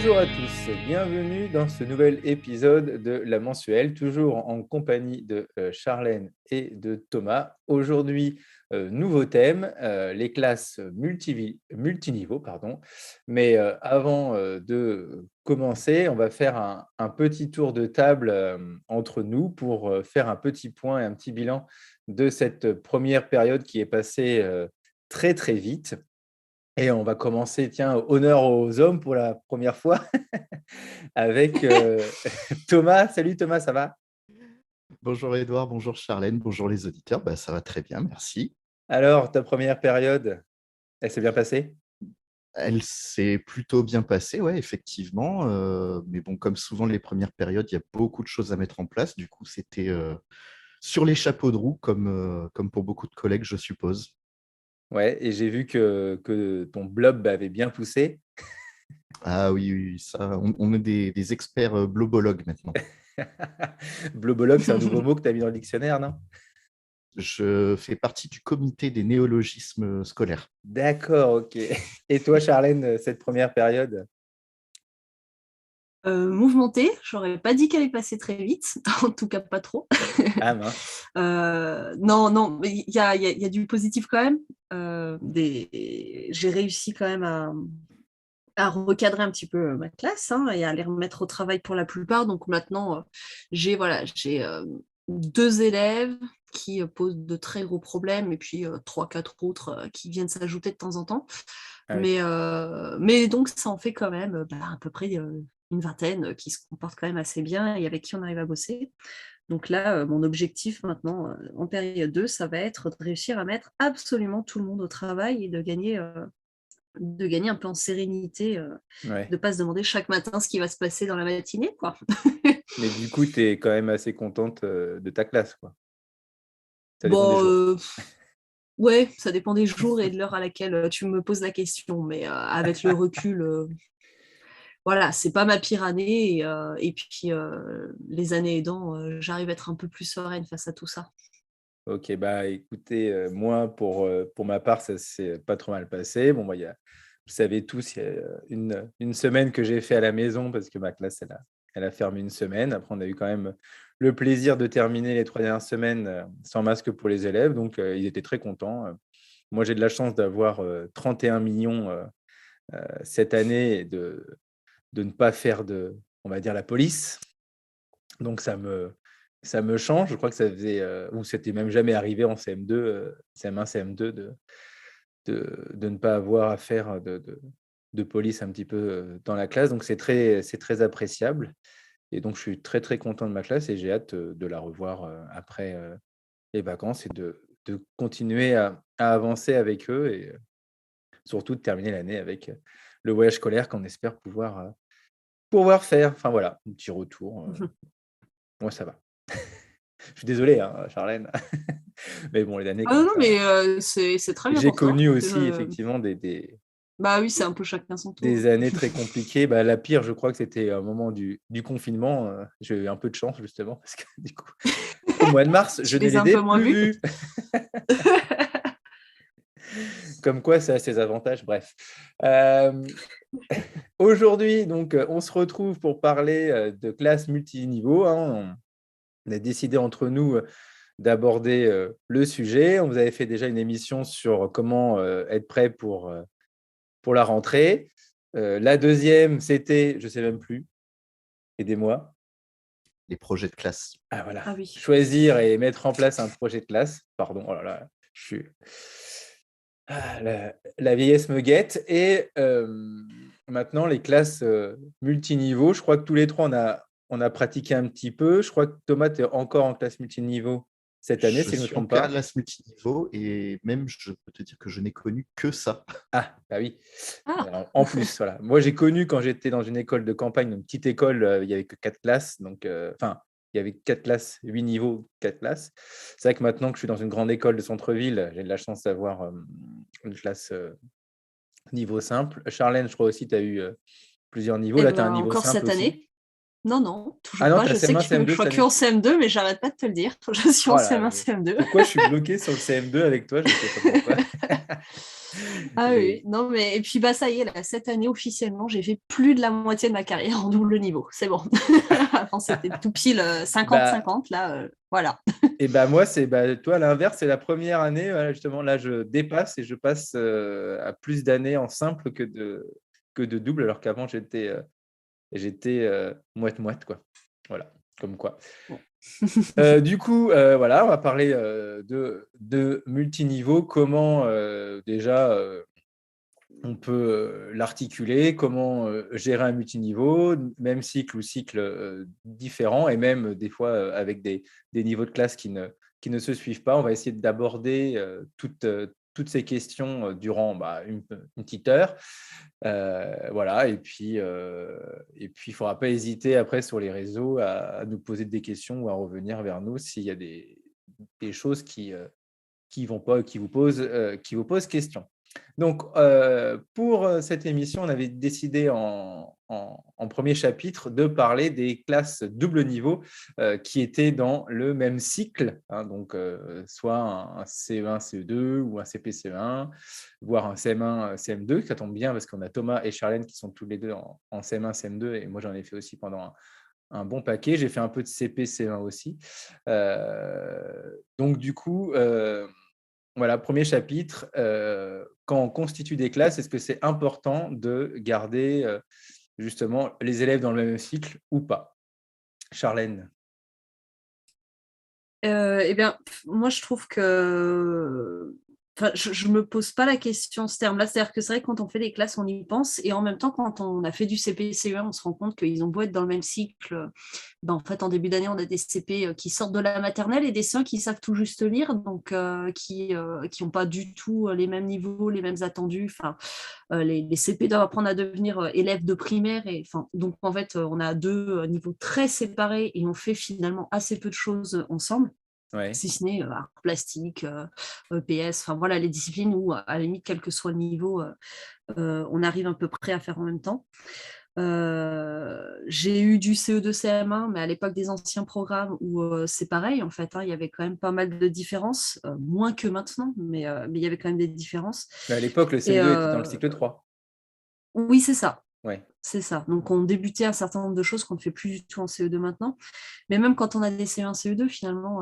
Bonjour à tous, bienvenue dans ce nouvel épisode de La Mensuelle, toujours en compagnie de Charlène et de Thomas. Aujourd'hui, nouveau thème, les classes multiniveaux. Mais avant de commencer, on va faire un petit tour de table entre nous pour faire un petit point et un petit bilan de cette première période qui est passée très très vite. Et on va commencer, tiens, honneur aux hommes pour la première fois avec Thomas. Salut Thomas, ça va? Bonjour Edouard, bonjour Charlène, bonjour les auditeurs. Ça va très bien, merci. Alors, ta première période, elle s'est bien passée? Elle s'est plutôt bien passée, ouais, effectivement. Mais bon, comme souvent les premières périodes, il y a beaucoup de choses à mettre en place. Du coup, c'était sur les chapeaux de roue, comme pour beaucoup de collègues, je suppose. Ouais, et j'ai vu que ton blob avait bien poussé. Ah oui, oui, oui, ça, on est des experts blobologues maintenant. Blobologue, c'est un nouveau mot que tu as mis dans le dictionnaire, non? Je fais partie du comité des néologismes scolaires. D'accord, ok. Et toi, Charlène, cette première période? Mouvementée, j'aurais pas dit qu'elle est passée très vite, en tout cas pas trop. Ah mince. Non, mais il y a du positif quand même. J'ai réussi quand même à recadrer un petit peu ma classe, hein, et à les remettre au travail pour la plupart. Donc maintenant, j'ai 2 élèves qui posent de très gros problèmes et puis 3-4 autres qui viennent s'ajouter de temps en temps. Ah oui. Mais donc, ça en fait quand même à peu près une vingtaine qui se comportent quand même assez bien et avec qui on arrive à bosser. Donc là, mon objectif maintenant, en période 2, ça va être de réussir à mettre absolument tout le monde au travail et de gagner un peu en sérénité, de Ouais. ne pas se demander chaque matin ce qui va se passer dans la matinée, quoi. Mais du coup, tu es quand même assez contente de ta classe, quoi. Ça dépend des Bon, jours. ouais, ça dépend des jours et de l'heure à laquelle tu me poses la question, mais avec le recul, voilà, c'est pas ma pire année et puis les années aidant, j'arrive à être un peu plus sereine face à tout ça. Ok, bah écoutez, moi, pour ma part, ça s'est pas trop mal passé. Bon, moi, vous savez tous, il y a une semaine que j'ai fait à la maison parce que ma classe, elle a fermé une semaine. Après, on a eu quand même le plaisir de terminer les 3 dernières semaines sans masque pour les élèves. Donc, ils étaient très contents. Moi, j'ai de la chance d'avoir 31 millions cette année et de ne pas faire on va dire, la police. Donc ça me change. Je crois que ça faisait, ou c'était même jamais arrivé en CM2, CM1, CM2 de ne pas avoir à faire de police un petit peu, dans la classe. Donc c'est très appréciable et donc je suis très, très content de ma classe et j'ai hâte, de la revoir, après, les vacances et de continuer à avancer avec eux et surtout de terminer l'année avec, le voyage scolaire qu'on espère pouvoir faire. Enfin voilà, un petit retour, moi ça va. Je suis désolé, hein, Charlène, mais bon, les années Ah non, non, commencent mais c'est très bien j'ai pour toi. connu aussi effectivement Bah oui, c'est un peu chacun son tour. des années très compliquées. Bah, la pire, je crois que c'était au moment du confinement, j'ai eu un peu de chance justement parce que du coup, au mois de mars, je Tu ne les les as un ai peu moins plus vus. vus. Comme quoi ça a ses avantages, bref. Aujourd'hui donc, on se retrouve pour parler, de classe multiniveau, hein. On a décidé entre nous, d'aborder, le sujet. On vous avait fait déjà une émission sur comment, être prêt pour la rentrée. La deuxième, c'était, je ne sais même plus, aidez-moi. Les projets de classe. Ah voilà, Ah oui. choisir et mettre en place un projet de classe. Pardon, oh là là, je suis la vieillesse me guette et maintenant les classes, multiniveaux. Je crois que tous les 3 on a pratiqué un petit peu. Je crois que Thomas, tu es encore en classe multiniveau cette année, Je si je ne me suis en trompe pas? classe multiniveau et même, je peux te dire que je n'ai connu que ça. Ah, bah oui. Ah, Alors, en plus, voilà. Moi, j'ai connu quand j'étais dans une école de campagne, une petite école, il y avait que 4 classes, donc enfin, il y avait 4 classes, 8 niveaux, 4 classes. C'est vrai que maintenant que je suis dans une grande école de centre-ville, j'ai de la chance d'avoir, une classe, niveau simple. Charlène, je crois aussi tu as eu, plusieurs niveaux. et Là, tu as un ben niveau encore simple cette aussi? année. Non, non, Ah toujours non, pas. tu as Je sais CM1, qu'il faut que je CM2 sois cette que en année? CM2, mais j'arrête pas de te le dire. Je suis en Oh là, CM1, CM2. pourquoi je suis bloqué sur le CM2 avec toi? Je ne sais pas pourquoi. Ah oui, Mais non, mais et puis bah ça y est, là, cette année officiellement, j'ai fait plus de la moitié de ma carrière en double niveau. C'est bon. Avant, c'était tout pile bah, 50-50. Là, voilà. et bah moi, c'est toi, à l'inverse, c'est la première année, voilà, justement, là, je dépasse et je passe à plus d'années en simple que de double, alors qu'avant, j'étais moite-moite, quoi. Voilà, comme quoi. Bon. Du coup, voilà, on va parler de multiniveau. Comment déjà on peut l'articuler, comment gérer un multiniveau, même cycle ou cycle différent, et même des fois avec des niveaux de classe qui ne se suivent pas. On va essayer d'aborder toutes ces questions durant une petite heure. Voilà, et puis il ne faudra pas hésiter après sur les réseaux à nous poser des questions ou à revenir vers nous s'il y a des choses qui vont pas, qui vous posent question. Donc, pour cette émission, on avait décidé en premier chapitre de parler des classes double niveau qui étaient dans le même cycle, hein, donc soit un CE1, CE2 ou un CP, CE1, voire un CM1, CM2. Ça tombe bien parce qu'on a Thomas et Charlène qui sont tous les deux en CM1, CM2 et moi j'en ai fait aussi pendant un bon paquet. J'ai fait un peu de CP, CE1 aussi. Donc, du coup, voilà, premier chapitre. Quand on constitue des classes, est-ce que c'est important de garder justement les élèves dans le même cycle ou pas? Charlène? Eh bien, moi, je trouve que. Enfin, je ne me pose pas la question, ce terme-là. C'est-à-dire que c'est vrai que quand on fait des classes, on y pense. Et en même temps, quand on a fait du CP, CE1, on se rend compte qu'ils ont beau être dans le même cycle. Ben, en fait, en début d'année, on a des CP qui sortent de la maternelle et des CE1 qui savent tout juste lire, donc qui n'ont pas du tout les mêmes niveaux, les mêmes attendus. Enfin, les CP doivent apprendre à devenir élèves de primaire. Et, enfin, donc, en fait, on a deux niveaux très séparés et on fait finalement assez peu de choses ensemble, Ouais. si ce n'est art plastique, EPS, enfin voilà, les disciplines où, à la limite, quel que soit le niveau, on arrive à peu près à faire en même temps. J'ai eu du CE2, CM1, mais à l'époque des anciens programmes où c'est pareil, en fait, hein, il y avait quand même pas mal de différences, moins que maintenant, mais il y avait quand même des différences. Mais à l'époque, le Et CE2 était dans le cycle 3. oui, c'est ça. Ouais. C'est ça. Donc, on débutait un certain nombre de choses qu'on ne fait plus du tout en CE2 maintenant. Mais même quand on a des CE1, CE2, finalement,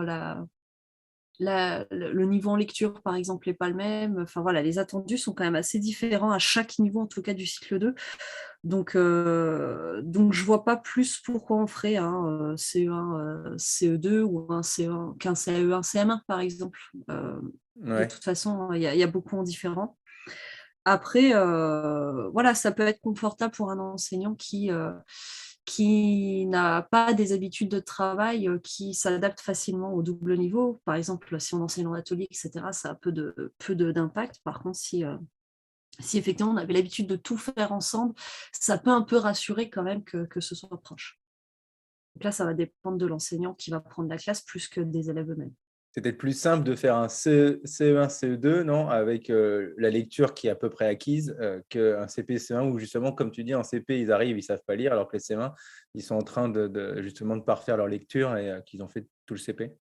le niveau en lecture, par exemple, n'est pas le même. Enfin voilà, les attendus sont quand même assez différents à chaque niveau, en tout cas du cycle 2. Donc je ne vois pas plus pourquoi on ferait un CE1, CE2 ou un CE1, qu'un CE1, CM1, par exemple. De Ouais. toute façon, il y a beaucoup en différent. Après, voilà, ça peut être confortable pour un enseignant qui n'a pas des habitudes de travail qui s'adaptent facilement au double niveau. Par exemple, si on enseigne en atelier, etc., ça a peu d'impact. Par contre, si effectivement on avait l'habitude de tout faire ensemble, ça peut un peu rassurer quand même que ce soit proche. Donc là, ça va dépendre de l'enseignant qui va prendre la classe plus que des élèves eux-mêmes. C'est peut-être plus simple de faire un CE1, CE2, non, avec la lecture qui est à peu près acquise, qu'un CP, CE1 où justement, comme tu dis, en CP, ils arrivent, ils ne savent pas lire, alors que les CE1, ils sont en train justement de parfaire leur lecture et qu'ils ont fait tout le CP.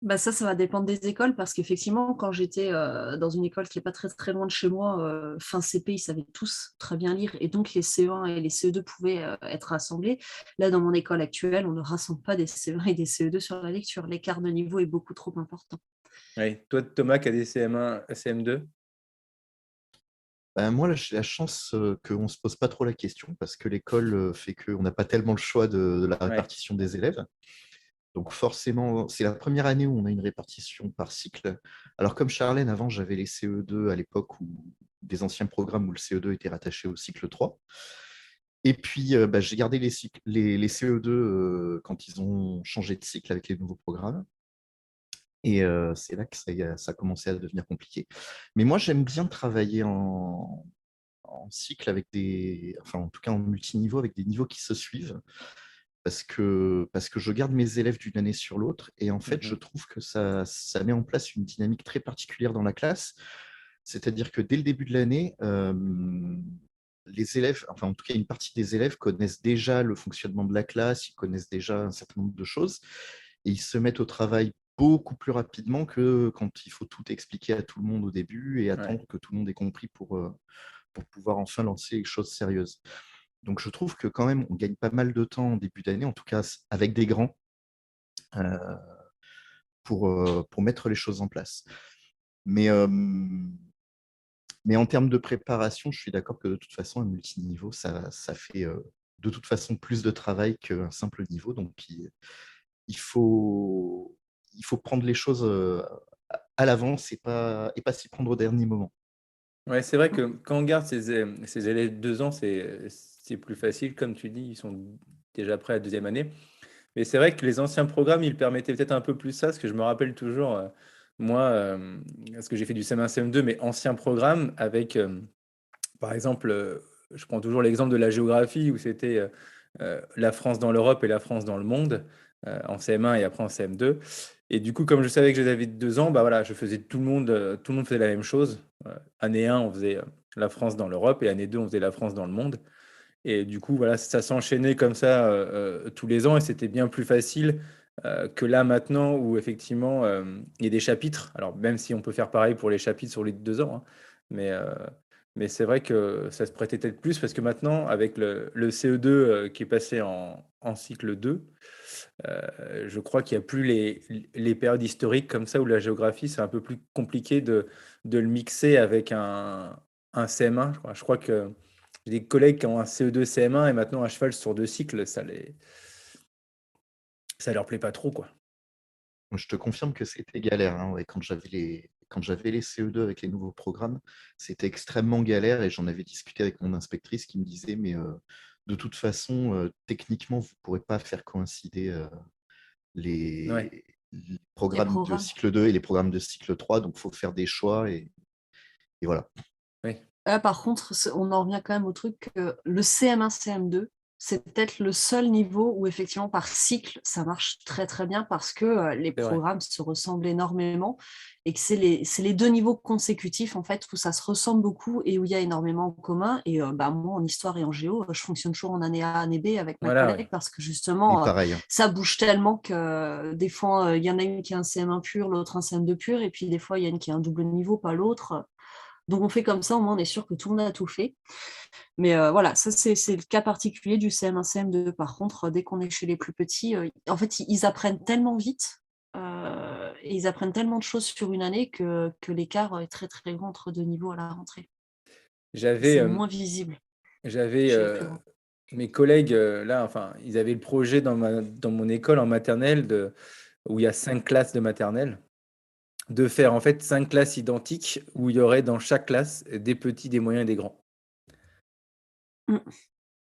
Bah ça va dépendre des écoles parce qu'effectivement, quand j'étais dans une école qui n'est pas très très loin de chez moi, fin CP, ils savaient tous très bien lire et donc les CE1 et les CE2 pouvaient être rassemblés. Là, dans mon école actuelle, on ne rassemble pas des CE1 et des CE2 sur la lecture. L'écart de niveau est beaucoup trop important. Ouais. Toi, Thomas, qui a des CM1, CM2? Ben, moi, là, j'ai la chance qu'on ne se pose pas trop la question parce que l'école fait qu'on n'a pas tellement le choix de la Ouais. répartition des élèves. Donc forcément, c'est la première année où on a une répartition par cycle. Alors comme Charlène, avant, j'avais les CE2 à l'époque où des anciens programmes où le CE2 était rattaché au cycle 3. Et puis, bah, j'ai gardé les CE2 quand ils ont changé de cycle avec les nouveaux programmes. Et c'est là que ça a commencé à devenir compliqué. Mais moi, j'aime bien travailler en cycle avec enfin en tout cas en multiniveau, avec des niveaux qui se suivent parce que je garde mes élèves d'une année sur l'autre et en fait, je Mhm. trouve que ça met en place une dynamique très particulière dans la classe. C'est-à-dire que dès le début de l'année, les élèves, enfin en tout cas une partie des élèves connaissent déjà le fonctionnement de la classe, ils connaissent déjà un certain nombre de choses et ils se mettent au travail beaucoup plus rapidement que quand il faut tout expliquer à tout le monde au début et Ouais. attendre que tout le monde ait compris pour pouvoir enfin lancer les choses sérieuses. Donc je trouve que quand même, on gagne pas mal de temps en début d'année, en tout cas avec des grands, euh, pour mettre les choses en place. Mais, euh, mais en termes de préparation, je suis d'accord que de toute façon, un multiniveau, ça fait de toute façon plus de travail qu'un simple niveau. Donc il faut, il faut prendre les choses à l'avance et pas s'y prendre au dernier moment. Ouais, c'est vrai que quand on garde ces élèves de 2 ans, c'est plus facile, comme tu dis, ils sont déjà prêts à la deuxième année. Mais c'est vrai que les anciens programmes, ils permettaient peut-être un peu plus ça, parce que je me rappelle toujours, moi, parce que j'ai fait du CM1, CM2, mais ancien programme avec, par exemple, je prends toujours l'exemple de la géographie où c'était la France dans l'Europe et la France dans le monde, en CM1 et après en CM2. Et du coup, comme je savais que j'avais 2 ans, bah voilà, je faisais tout le monde faisait la même chose. Année 1, on faisait la France dans l'Europe et année 2, on faisait la France dans le monde. Et du coup, voilà, ça s'enchaînait comme ça tous les ans et c'était bien plus facile que là maintenant où effectivement il y a des chapitres. Alors, même si on peut faire pareil pour les chapitres sur les 2 ans, hein, mais, euh, mais c'est vrai que ça se prêtait peut-être plus parce que maintenant, avec le CE2 qui est passé en cycle 2, je crois qu'il n'y a plus les périodes historiques comme ça où la géographie, c'est un peu plus compliqué de le mixer avec un CM1. Je crois que j'ai des collègues qui ont un CE2, CM1 et maintenant à cheval sur 2 cycles, ça leur plaît pas trop, quoi. Je te confirme que c'était galère, hein, ouais, quand j'avais les CE2 avec les nouveaux programmes, c'était extrêmement galère et j'en avais discuté avec mon inspectrice qui me disait, mais de toute façon, techniquement, vous ne pourrez pas faire coïncider Ouais, les Les programmes de programmes. cycle 2 et les programmes de cycle 3, donc il faut faire des choix et voilà. oui, Par contre, on en revient quand même au truc que le CM1, CM2, c'est peut-être le seul niveau où effectivement par cycle, ça marche très très bien parce que les c'est vrai. programmes se ressemblent énormément et que c'est les 2 niveaux consécutifs en fait où ça se ressemble beaucoup et où il y a énormément en commun. Et moi, en histoire et en géo, je fonctionne toujours en année A, année B avec ma Voilà, oui. collègue parce que Et justement, pareil, hein. ça bouge tellement que des fois, il y en a une qui a un CM1 pur, l'autre un CM2 pur, et puis des fois, il y a une qui a un double niveau, pas l'autre. Donc on fait comme ça, au moins on est sûr que tout le monde a tout fait. Mais voilà, ça c'est le cas particulier du CM1, CM2. Par contre, dès qu'on est chez les plus petits, en fait, ils apprennent tellement vite et ils apprennent tellement de choses sur une année que l'écart est très très grand entre 2 niveaux à la rentrée. Et J'avais, c'est euh, moins visible j'avais chez les plus grands. mes collègues là, enfin, ils avaient le projet dans mon école en maternelle où il y a 5 classes de maternelle, de faire en fait 5 classes identiques où il y aurait dans chaque classe des petits, des moyens et des grands. Mm.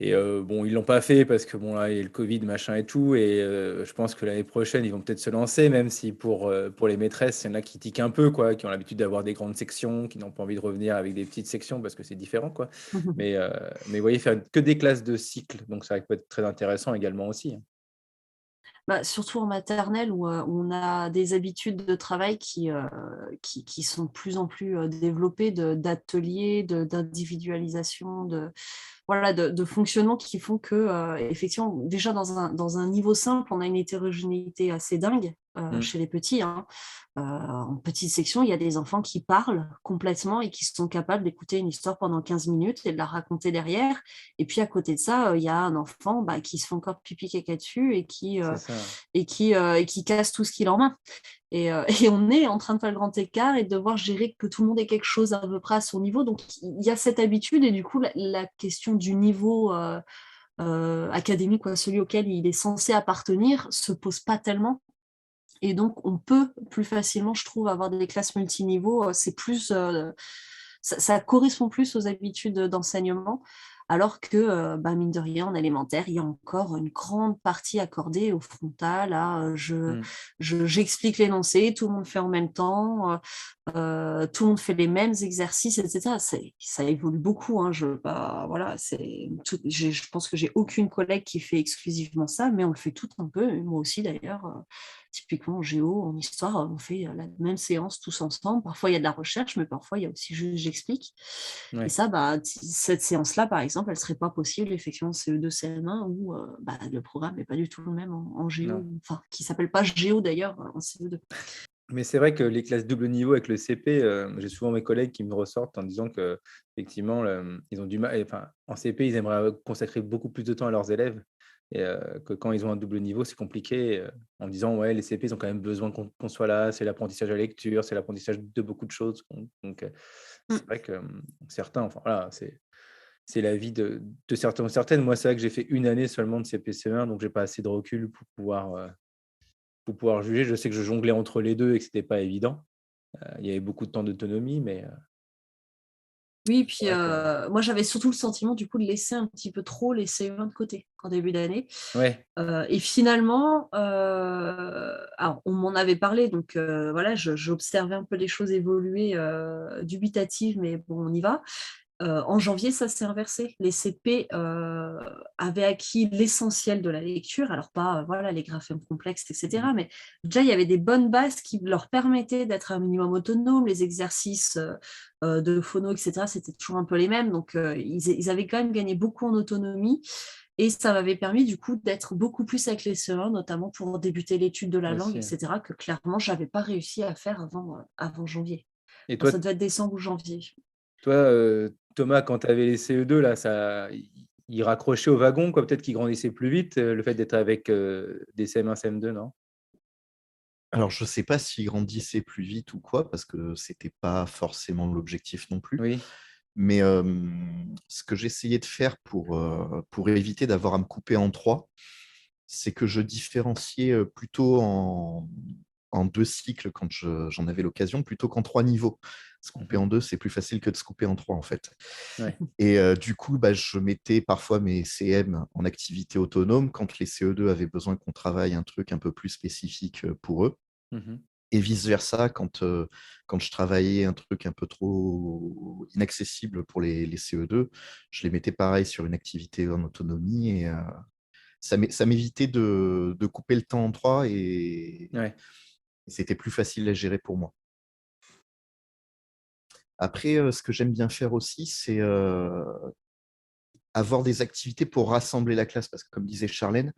Et bon, ils l'ont pas fait parce que bon, là, il y a le Covid, machin et tout. Et je pense que l'année prochaine, ils vont peut-être se lancer, même si pour les maîtresses, il y en a qui tiquent un peu, quoi, qui ont l'habitude d'avoir des grandes sections, qui n'ont pas envie de revenir avec des petites sections parce que c'est différent, quoi. Mais vous voyez, faire que des classes de cycle, donc ça peut être très intéressant également aussi, hein. Surtout en maternelle où on a des habitudes de travail qui sont de plus en plus développées d'ateliers, d'individualisation, voilà, de fonctionnement qui font que, effectivement, déjà dans un niveau simple, on a une hétérogénéité assez dingue Mm. chez les petits, hein. En petite section, il y a des enfants qui parlent complètement et qui sont capables d'écouter une histoire pendant 15 minutes et de la raconter derrière. Et puis à côté de ça, il y a un enfant qui se fait encore pipi caca dessus et qui, C'est euh, ça. et qui, euh, et qui casse tout ce qu'il a en main. Et on est en train de faire le grand écart et de devoir gérer que tout le monde ait quelque chose à peu près à son niveau. Donc, il y a cette habitude et du coup, la question du niveau académique, quoi, celui auquel il est censé appartenir, se pose pas tellement. Et donc, on peut plus facilement, je trouve, avoir des classes multiniveaux. C'est plus, ça correspond plus aux habitudes d'enseignement, alors que, mine de rien, en élémentaire, il y a encore une grande partie accordée au frontal, Mm. j'explique l'énoncé, tout le monde fait en même temps, tout le monde fait les mêmes exercices, etc. Ça évolue beaucoup, hein, voilà, je pense que j'ai aucune collègue qui fait exclusivement ça, mais on le fait tout un peu, et moi aussi d'ailleurs. Typiquement en géo, en histoire, on fait la même séance tous ensemble. Parfois, il y a de la recherche, mais parfois, il y a aussi juste j'explique. Et Ouais, ça, cette séance-là, par exemple, elle ne serait pas possible effectivement en CE2, CM1 où le programme n'est pas du tout le même en non. géo, enfin, qui ne s'appelle pas géo d'ailleurs en CE2. Mais c'est vrai que les classes double niveau avec le CP, j'ai souvent mes collègues qui me ressortent en disant qu'effectivement, ils ont du mal, enfin, en CP, ils aimeraient consacrer beaucoup plus de temps à leurs élèves et que quand ils ont un double niveau, c'est compliqué, en disant: «Ouais, les CP, ils ont quand même besoin qu'on soit là, c'est l'apprentissage de la lecture, c'est l'apprentissage de beaucoup de choses». Donc c'est Mm. vrai que, certains, enfin, voilà, c'est l'avis de certains ou certaines. Moi, c'est vrai que j'ai fait une année seulement de CP, CE1, donc j'ai pas assez de recul pour pouvoir juger. Je sais que je jonglais entre les 2 et que c'était pas évident. Il y avait beaucoup de temps d'autonomie, mais Oui, c'est puis vrai que moi j'avais surtout le sentiment du coup de laisser un petit peu trop les CE1 de côté en début d'année. ouais. Et finalement, alors on m'en avait parlé, donc voilà, j'observais un peu les choses évoluer, dubitatives, mais bon, on y va. En janvier, ça s'est inversé. Les CP avaient acquis l'essentiel de la lecture, alors pas voilà, les graphèmes complexes, Mmh. etc. Mais déjà, il y avait des bonnes bases qui leur permettaient d'être un minimum autonome. Les exercices de phono, etc., c'était toujours un peu les mêmes. Donc, ils avaient quand même gagné beaucoup en autonomie. Et ça m'avait permis du coup d'être beaucoup plus avec les CE1, notamment pour débuter l'étude de la langue, Aussi, hein. etc., que clairement, je n'avais pas réussi à faire avant janvier. Et Enfin, toi ça devait être décembre ou janvier. Thomas, quand tu avais les CE2 là, ça ils raccrochaient au wagon quoi, peut-être qu'ils grandissaient plus vite, le fait d'être avec, des CM1, CM2, non? Alors, je ne sais pas s'ils grandissaient plus vite ou quoi, parce que c'était pas forcément l'objectif non plus. Oui. Mais ce que j'essayais de faire pour éviter d'avoir à me couper en 3, c'est que je différenciais plutôt en 2 cycles quand j'en avais l'occasion, plutôt qu'en 3 niveaux. Se couper Mmh. en 2, c'est plus facile que de se couper en 3, en fait. Ouais. Et du coup, bah, je mettais parfois mes CM en activité autonome quand les CE2 avaient besoin qu'on travaille un truc un peu plus spécifique pour eux. Mmh. Et vice-versa, quand je travaillais un truc un peu trop inaccessible pour les CE2, je les mettais pareil sur une activité en autonomie et ça m'évitait de couper le temps en 3 et Ouais. c'était plus facile à gérer pour moi. Après, ce que j'aime bien faire aussi, c'est, avoir des activités pour rassembler la classe parce que comme disait Charlène,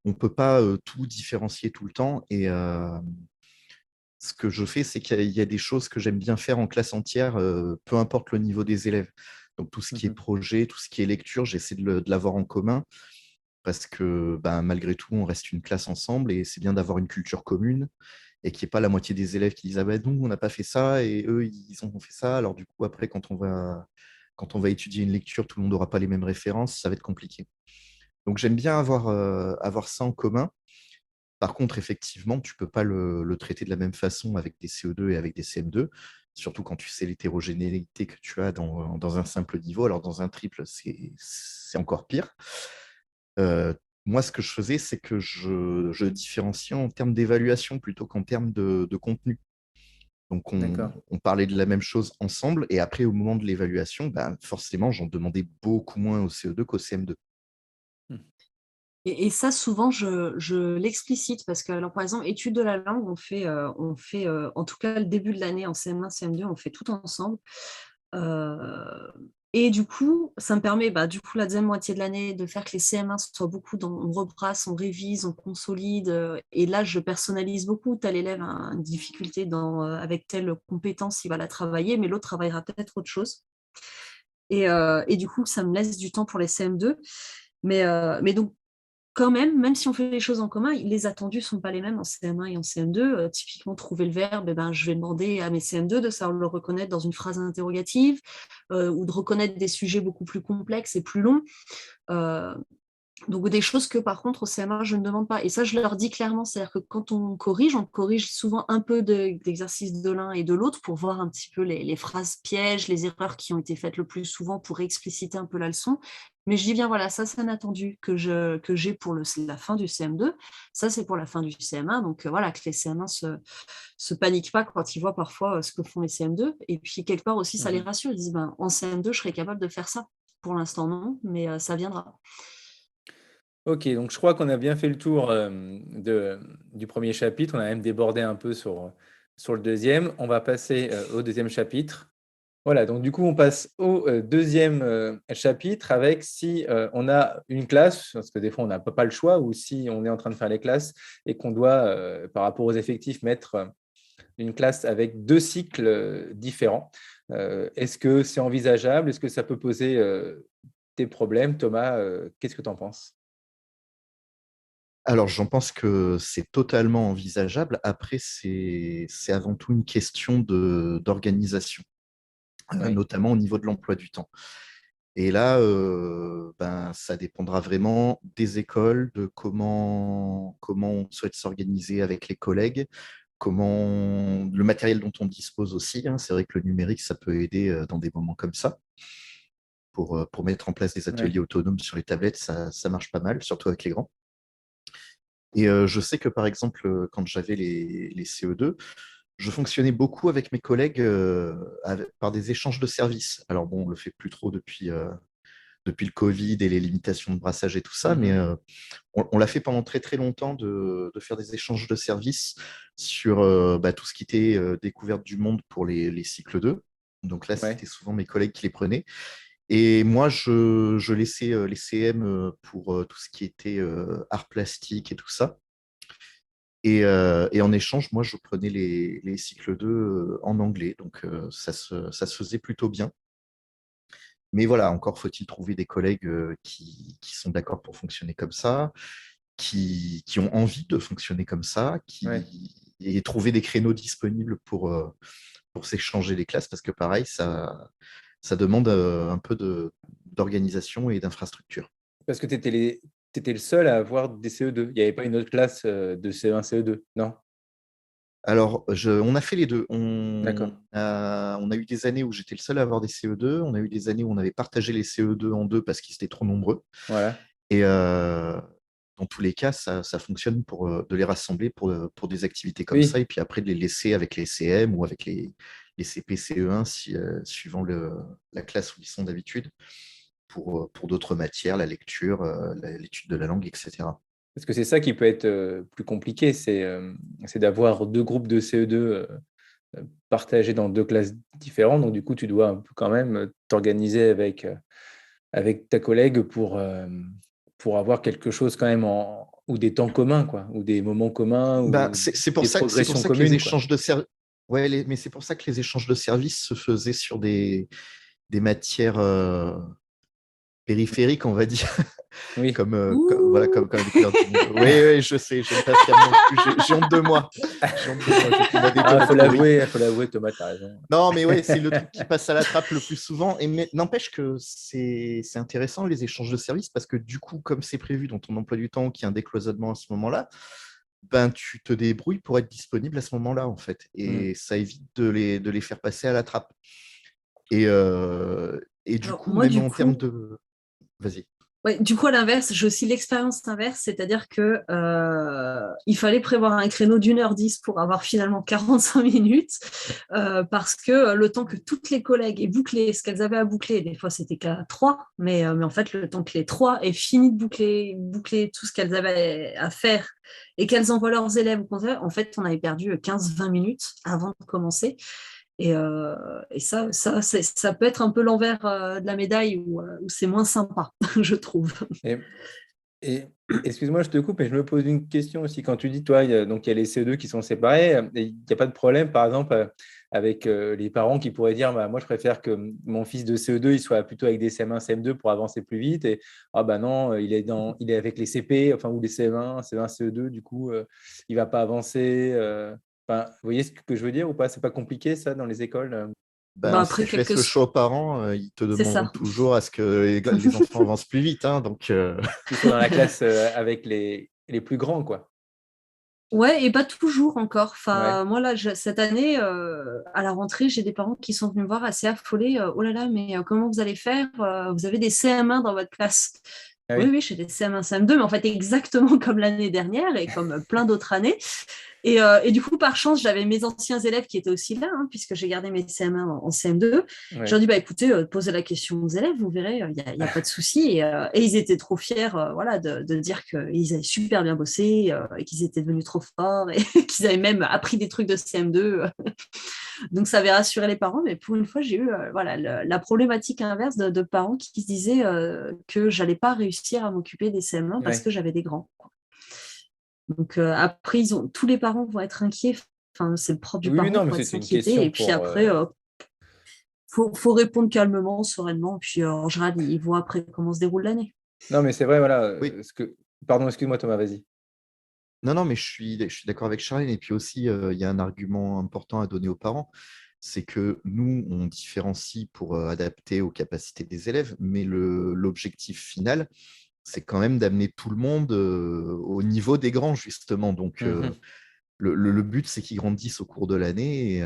on ne peut pas, tout différencier tout le temps et ce que je fais, c'est qu'il y a des choses que j'aime bien faire en classe entière, peu importe le niveau des élèves. Donc tout ce qui est Mmh. projet, tout ce qui est lecture, j'essaie de l'avoir en commun parce que, ben, malgré tout, on reste une classe ensemble et c'est bien d'avoir une culture commune et qu'il n'y ait pas la moitié des élèves qui disent: «Ah bah, nous, on n'a pas fait ça et eux, ils ont fait ça». Alors du coup, après, quand on va étudier une lecture, tout le monde n'aura pas les mêmes références, ça va être compliqué. Donc j'aime bien avoir ça en commun. Par contre, effectivement, tu ne peux pas le traiter de la même façon avec des CE2 et avec des CM2, surtout quand tu sais l'hétérogénéité que tu as dans un simple niveau. Alors, dans un triple, c'est encore pire. Heu, Moi, ce que je faisais, c'est que je différenciais en termes d'évaluation plutôt qu'en termes de contenu. Donc, D'accord. on parlait de la même chose ensemble et après, au moment de l'évaluation, ben, forcément, j'en demandais beaucoup moins au CE2 qu'au CM2. Mmh. Et ça, souvent, je l'explicite parce que, alors, par exemple, études de la langue, en tout cas, le début de l'année en CM1, CM2, on fait tout ensemble. Heu et du coup, ça me permet, du coup, la deuxième moitié de l'année, de faire que les CM1 soient beaucoup dans on rebrasse, on révise, on consolide, et là, je personnalise beaucoup. Tel élève a une difficulté avec telle compétence, il va la travailler, mais l'autre travaillera peut-être autre chose. Et du coup, ça me laisse du temps pour les CM2. Mais donc quand même si on fait les choses en commun, les attendus ne sont pas les mêmes en CM1 et en CM2. Typiquement, trouver le verbe, je vais demander à mes CM2 de savoir le reconnaître dans une phrase interrogative, ou de reconnaître des sujets beaucoup plus complexes et plus longs. Heu donc des choses que par contre au CM1 je ne demande pas et ça je leur dis clairement, c'est-à-dire que quand on corrige souvent un peu d'exercices de l'un et de l'autre pour voir un petit peu les phrases pièges, les erreurs qui ont été faites le plus souvent pour expliciter un peu la leçon. Mais je dis bien voilà, ça c'est un attendu que j'ai pour la fin du CM2, ça c'est pour la fin du CM1, donc voilà, que les CM1 se paniquent pas quand ils voient parfois ce que font les CM2. Et puis quelque part aussi ça les Mmh. rassure, ils disent en CM2 je serai capable de faire ça. Pour l'instant non, mais ça viendra. Ok, donc je crois qu'on a bien fait le tour du premier chapitre. On a même débordé un peu sur le deuxième. On va passer au deuxième chapitre. Voilà, donc du coup, on passe au deuxième chapitre avec si on a une classe, parce que des fois, on n'a pas le choix, ou si on est en train de faire les classes et qu'on doit, par rapport aux effectifs, mettre une classe avec deux cycles différents. Est-ce que c'est envisageable? Est-ce que ça peut poser des problèmes? Thomas, qu'est-ce que tu en penses? Alors, j'en pense que c'est totalement envisageable. Après, c'est avant tout une question d'organisation, Oui, notamment au niveau de l'emploi du temps. Et là, ben, ça dépendra vraiment des écoles, de comment on souhaite s'organiser avec les collègues, le matériel dont on dispose aussi, hein. C'est vrai que le numérique, ça peut aider dans des moments comme ça. Pour mettre en place des oui, ateliers autonomes sur les tablettes, ça marche pas mal, surtout avec les grands. Et je sais que par exemple, quand j'avais les CE2, je fonctionnais beaucoup avec mes collègues par des échanges de services. Alors bon, on le fait plus trop depuis le Covid et les limitations de brassage et tout ça, mais mhm, on l'a fait pendant très très longtemps de faire des échanges de services sur bah, tout ce qui était découverte du monde pour les cycles 2. Donc là, ouais. c'était souvent mes collègues qui les prenaient. Et moi, je laissais les CM pour tout ce qui était art plastique et tout ça. Et en échange, moi, je prenais les cycles 2 en anglais. Donc, ça se faisait plutôt bien. Mais voilà, encore faut-il trouver des collègues qui sont d'accord pour fonctionner comme ça, qui ont envie de fonctionner comme ça, Ouais. et trouver des créneaux disponibles pour s'échanger les classes, parce que pareil, ça demande un peu d'organisation et d'infrastructure. Parce que tu étais le seul à avoir des CE2. Il n'y avait pas une autre classe de CE1, CE2, non? Alors, on a fait les deux. D'accord. On a eu des années où j'étais le seul à avoir des CE2. On a eu des années où on avait partagé les CE2 en deux parce qu'ils étaient trop nombreux. Voilà. Et dans tous les cas, ça fonctionne de les rassembler pour des activités comme ça, Oui, et puis après de les laisser avec les CM ou avec les CP, CE1, suivant la classe où ils sont d'habitude, pour d'autres matières, la lecture, l'étude de la langue, etc. parce que c'est ça qui peut être plus compliqué, c'est d'avoir deux groupes de CE2 partagés dans deux classes différentes. Donc, du coup, tu dois un peu quand même t'organiser avec ta collègue pour avoir quelque chose quand même ou des temps communs, quoi, ou des moments communs, Ben, ou c'est pour progressions ça que les communes, quoi. échanges de services, ouais, mais c'est pour ça que les échanges de services se faisaient sur des matières périphériques, on va dire, Oui. voilà, Ouh. comme la découverte du monde. Oui, oui, je sais, j'aime pas fier non plus. J'ai honte de moi. J'ai honte de moi. J'ai fait ma Ah, détonatory. faut l'avouer, Thomas, tu as raison. Non, mais ouais, c'est le truc qui passe à la trappe le plus souvent. Mais n'empêche que c'est intéressant les échanges de services parce que du coup, comme c'est prévu dans ton emploi du temps, qu'il y a un décloisonnement à ce moment-là, ben tu te débrouilles pour être disponible à ce moment-là, en fait. Mm. Et ça évite de les faire passer à la trappe. Et, euh, et du Alors, coup, moi, même du en termes coup, de. Vas-y. ouais, du coup, à l'inverse, j'ai aussi l'expérience inverse, c'est-à-dire que il fallait prévoir un créneau d'1h10 pour avoir finalement 45 minutes, parce que le temps que toutes les collègues aient bouclé ce qu'elles avaient à boucler, des fois c'était qu'à trois, mais en fait, le temps que les trois aient fini de boucler tout ce qu'elles avaient à faire et qu'elles envoient leurs élèves au contraire, en fait, on avait perdu 15-20 minutes avant de commencer. Et ça peut être un peu l'envers de la médaille où c'est moins sympa, je trouve. Et, et excuse-moi, je te coupe, mais je me pose une question aussi. Quand tu dis, toi, donc il y a les CE2 qui sont séparés, et il n'y a pas de problème, par exemple, avec les parents qui pourraient dire, bah, moi, je préfère que mon fils de CE2, il soit plutôt avec des CM1, CM2 pour avancer plus vite. Et ah bah non, il est avec les CP, enfin, ou les CM1, CE1, CE2, du coup, il ne va pas avancer. Enfin, vous voyez ce que je veux dire ou pas? C'est pas compliqué, ça, dans les écoles? Bah Ben, si après, tu laisses le choix aux parents, ils te c'est demanderont ça. toujours à ce que les enfants avancent plus vite, hein, donc, Qu'ils soient dans la classe avec les plus grands, quoi. Ouais, et pas toujours encore. Ouais. Enfin, moi, là, cette année, à la rentrée, j'ai des parents qui sont venus me voir assez affolés. Oh là là, mais comment vous allez faire? Vous avez des CM1 dans votre classe. Ah Oui, oui. oui, j'ai des CM1, CM2, mais en fait, exactement comme l'année dernière et comme plein d'autres années. Et du coup, par chance, j'avais mes anciens élèves qui étaient aussi là, hein, puisque j'ai gardé mes CM1 en CM2. Je leur Ouais. ai dit, bah, écoutez, posez la question aux élèves, vous verrez, y a pas de souci. Et ils étaient trop fiers voilà, de dire qu'ils avaient super bien bossé et qu'ils étaient devenus trop forts et qu'ils avaient même appris des trucs de CM2. Donc, ça avait rassuré les parents. Mais pour une fois, j'ai eu voilà, la problématique inverse de parents qui se disaient que j'allais pas réussir à m'occuper des CM1 parce Ouais. que j'avais des grands. Donc après, tous les parents vont être inquiets. Enfin, c'est le prof du Oui, parent non, qui mais va c'était une s'inquiéter. question Et puis pour. après, faut répondre calmement, sereinement. Puis en général, ils voient après comment se déroule l'année. Non, mais c'est vrai, voilà. Oui, Pardon, excuse-moi, Thomas, vas-y. non, mais je suis d'accord avec Charline. Et puis aussi, il y a un argument important à donner aux parents. C'est que nous, on différencie pour adapter aux capacités des élèves, mais l'objectif final, c'est quand même d'amener tout le monde au niveau des grands, justement. Donc, Mhm. le but, c'est qu'ils grandissent au cours de l'année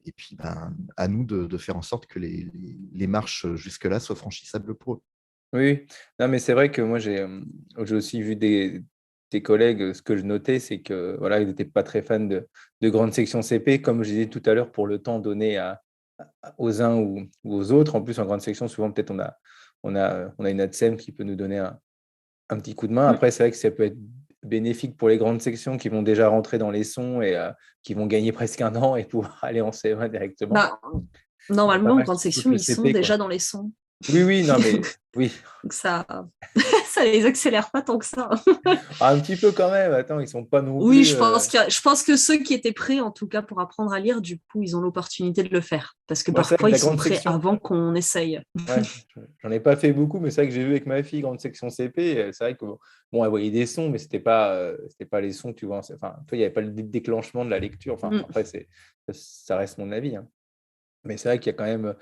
et puis ben, à nous de faire en sorte que les marches jusque-là soient franchissables pour eux. Oui, non, mais c'est vrai que moi, j'ai aussi vu des collègues, ce que je notais, c'est que voilà, ils n'étaient pas très fans de grandes sections CP, comme je disais tout à l'heure, pour le temps donné aux uns ou aux autres. En plus, en grande section, souvent, peut-être on a une ATSEM qui peut nous donner un petit coup de main. Mm. Après, c'est vrai que ça peut être bénéfique pour les grandes sections qui vont déjà rentrer dans les sons et qui vont gagner presque un an et pouvoir aller en CE1 directement. Bah, Il y en a pas normalement, en mal grande qui sautent section, le ils sont CP, déjà quoi. dans les sons. Oui, oui, non, mais oui. Donc ça, ça les accélère pas tant que ça. Un petit peu quand même. Attends, ils sont pas non Oui, plus. je pense que ceux qui étaient prêts, en tout cas, pour apprendre à lire, du coup, ils ont l'opportunité de le faire. Parce que Moi, c'est vrai que parfois, de la ils sont grande prêts section. avant qu'on essaye. Ouais, j'en ai pas fait beaucoup, mais c'est vrai que j'ai vu avec ma fille grande section CP. C'est vrai que bon, elle voyait des sons, mais c'était pas les sons que tu vois. Enfin, toi, il n'y avait pas le déclenchement de la lecture. Enfin, Mm. après, ça reste mon avis, hein. Mais c'est vrai qu'il y a quand même.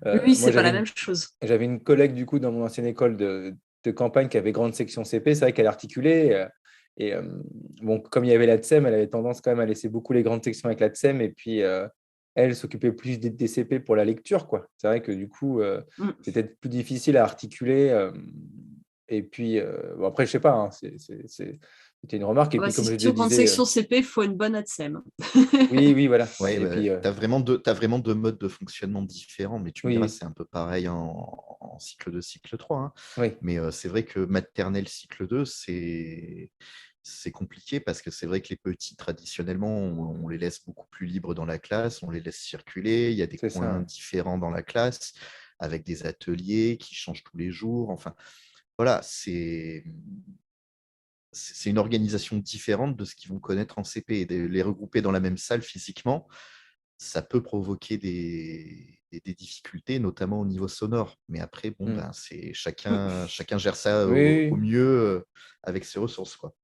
Oui, Moi, c'est pas la même chose. j'avais une collègue du coup dans mon ancienne école de campagne qui avait grande section CP. C'est vrai qu'elle articulait. Et bon, comme il y avait la TSEM, elle avait tendance quand même à laisser beaucoup les grandes sections avec la TSEM. Et puis, elle s'occupait plus des CP pour la lecture, quoi. C'est vrai que du coup, Mm. c'est peut-être plus difficile à articuler. Et puis, bon, après, je sais pas, hein, c'était une remarque. Et Ah bah, puis, c'est comme je te sûr qu'en disais, section CP, il faut une bonne ATSEM. oui, oui, voilà. Ouais, Et puis, tu as vraiment deux modes de fonctionnement différents, mais tu me oui, diras, oui, c'est un peu pareil en cycle 2, cycle 3, hein. oui, Mais c'est vrai que maternelle, cycle 2, c'est compliqué parce que c'est vrai que les petits, traditionnellement, on les laisse beaucoup plus libres dans la classe, on les laisse circuler, il y a des c'est ça. coins Ouais. différents dans la classe, avec des ateliers qui changent tous les jours. Enfin, voilà, c'est une organisation différente de ce qu'ils vont connaître en CP. Et de les regrouper dans la même salle physiquement, ça peut provoquer des difficultés, notamment au niveau sonore. Mais après, bon, Mm. ben, chacun gère ça au Oui. mieux avec ses ressources, quoi.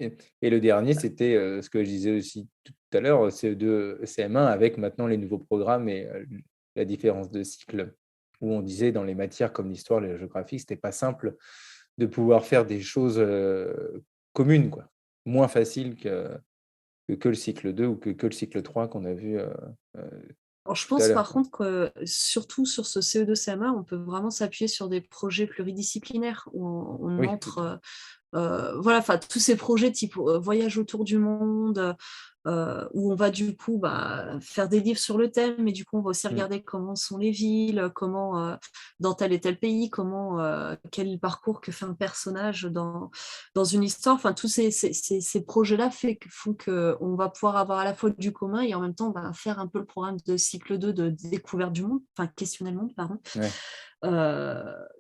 Et le dernier, c'était ce que je disais aussi tout à l'heure, CE2, CM1, avec maintenant les nouveaux programmes et la différence de cycle, où on disait dans les matières comme l'histoire, la géographie, c'était pas simple de pouvoir faire des choses communes, quoi. Moins facile que le cycle 2 ou que le cycle 3 qu'on a vu euh, Alors, je tout à pense l'heure, par quoi. contre que surtout sur ce CE2 CM1, on peut vraiment s'appuyer sur des projets pluridisciplinaires où on Oui, tout à montre voilà, enfin tous ces projets type voyage autour du monde, où on va du coup faire des livres sur le thème, mais du coup on va aussi fait. Mm. regarder comment sont les villes, comment dans tel et tel pays, quel est le parcours que fait un personnage dans une histoire. Enfin, tous ces projets-là font qu'on va pouvoir avoir à la fois du commun et en même temps faire un peu le programme de cycle 2 de découverte du monde, enfin questionner le monde, pardon, Ouais.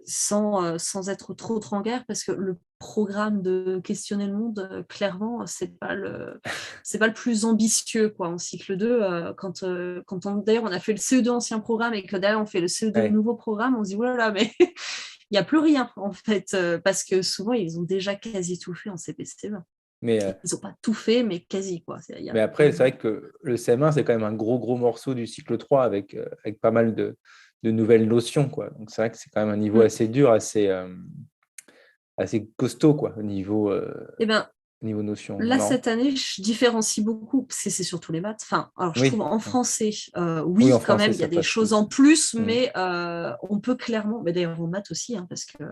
sans être trop en guerre, parce que le programme de questionner le monde, clairement, c'est pas le plus ambitieux quoi, en cycle 2. Quand d'ailleurs on a fait le CE2 ancien programme et que derrière on fait le CE2 Ouais. nouveau programme, on se dit, oh là là, mais il n'y a plus rien en fait, parce que souvent ils ont déjà quasi tout fait en CPCE1. Mais, Ils n'ont pas tout fait, mais quasi quoi. mais après, c'est vrai que le CM1, c'est quand même un gros morceau du cycle 3 avec pas mal de nouvelles notions, quoi. Donc, c'est vrai que c'est quand même un niveau Mm. assez dur, assez costaud, quoi, au niveau Eh ben, niveau notion, Là, non? cette année, je différencie beaucoup, parce que c'est surtout les maths. Enfin, alors, je trouve Oui, en français, oui, en oui, quand français, même, il y a ça des passe choses en plus. plus, Mm. mais on peut clairement, mais d'ailleurs en maths aussi, hein, parce que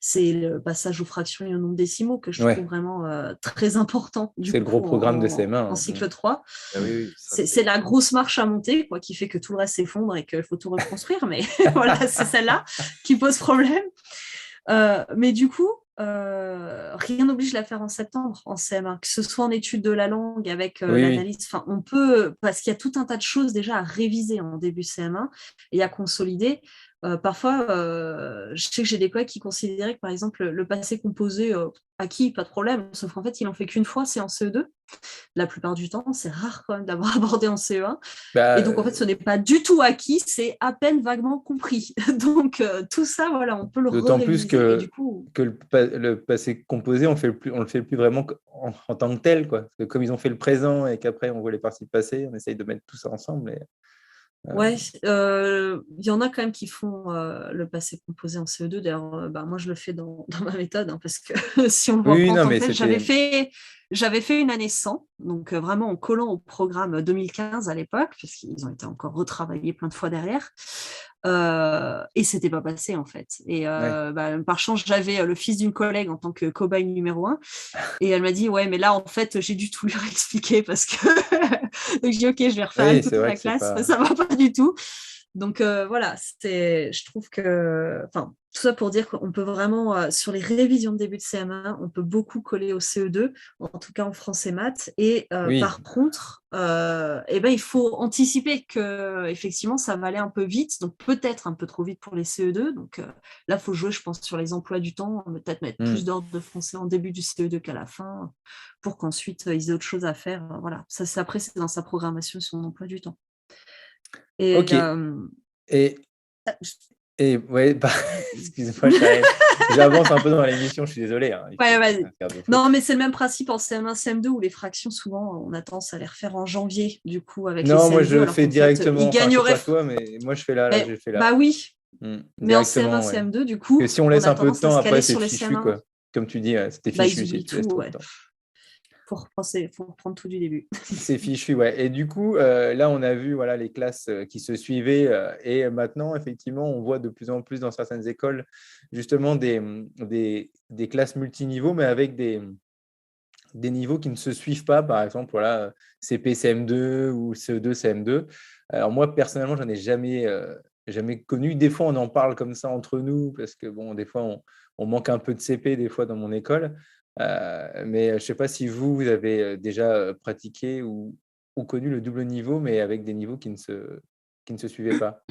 c'est le passage aux fractions et aux nombres décimaux que je trouve Ouais, vraiment très important, du c'est le gros coup, programme de en CM1. cycle 3. Ah oui, oui, ça C'est la grosse marche à monter, quoi, qui fait que tout le reste s'effondre et qu'il faut tout reconstruire, mais voilà, c'est celle-là qui pose problème. Mais du coup, rien n'oblige de la faire en septembre, en CM1, que ce soit en études de la langue avec Oui, oui. l'analyse. Enfin, on peut, parce qu'il y a tout un tas de choses déjà à réviser en début CM1 et à consolider. Parfois, je sais que j'ai des collègues qui considéraient que, par exemple, le passé composé, acquis, pas de problème, sauf qu'en fait, ils n'en fait qu'une fois, c'est en CE2. La plupart du temps, c'est rare quand même d'avoir abordé en CE1. Bah, Et donc, en fait, ce n'est pas du tout acquis, c'est à peine vaguement compris. Donc, tout ça, voilà, on peut le d'autant plus réviser. Et du coup, que le passé composé, on le fait plus vraiment en tant que tel, quoi. Parce que comme ils ont fait le présent et qu'après on voit les participes passés, on essaye de mettre tout ça ensemble. ouais, il y en a quand même qui font le passé composé en CE2. D'ailleurs, moi, je le fais dans ma méthode, hein, parce que si on le Oui, voit oui, pas en non, tant que mais tel, c'était. j'avais fait une année sans, donc vraiment en collant au programme 2015 à l'époque, puisqu'ils ont été encore retravaillés plein de fois derrière. Et c'était pas passé en fait. Et Ouais. par chance, j'avais le fils d'une collègue en tant que cobaye numéro 1. Et elle m'a dit, ouais, mais là, en fait, j'ai dû tout lui expliquer parce que. Donc, j'ai dit, OK, je vais refaire une Oui, toute c'est vrai la que c'est classe, pas. ça va pas du tout. Donc, voilà, je trouve que. Enfin, tout ça pour dire qu'on peut vraiment, sur les révisions de début de CM1, on peut beaucoup coller au CE2, en tout cas en français maths. Et Oui, par contre, eh ben, il faut anticiper que effectivement ça va aller un peu vite, donc peut-être un peu trop vite pour les CE2. Donc là, il faut jouer, je pense, sur les emplois du temps, peut-être mettre plus mm. d'ordre de français en début du CE2 qu'à la fin, pour qu'ensuite ils aient autre chose à faire. Voilà, ça, après, c'est dans sa programmation, son emploi du temps. Et Ok. Et, et ouais, bah, excuse-moi, j'avance un peu dans l'émission, je suis désolé, hein, il ouais, faut ouais. un garde-fou. Non, mais c'est le même principe en CM1, CM2, où les fractions, souvent, on a tendance à les refaire en janvier, du coup, avec les Non, moi je CM2, le alors fais qu'en fait, directement, ils enfin je sais gagneraient. pas toi, mais moi je fais là, Mais, j'ai fait là. bah oui, mais en CM1, Directement, ouais. CM2, du Que coup, si on on laisse a un peu de tendance à temps, se après caler c'est sur les fichu, CM1. quoi. Comme tu dis, c'était Bah, ils fichu si oublient tu laisses tout, trop de ouais. temps. Faut reprendre tout du début. C'est fichu, ouais. Et du coup, là, on a vu voilà, les classes qui se suivaient. Et maintenant, effectivement, on voit de plus en plus dans certaines écoles, justement, des classes multiniveaux, mais avec des niveaux qui ne se suivent pas. Par exemple, voilà, CP, CM2 ou CE2, CM2. Alors moi, personnellement, j'en ai jamais connu. Des fois, on en parle comme ça entre nous, parce que, bon, des fois, on manque un peu de CP, des fois, dans mon école. Mais je ne sais pas si vous avez déjà pratiqué ou connu le double niveau, mais avec des niveaux qui ne se suivaient pas.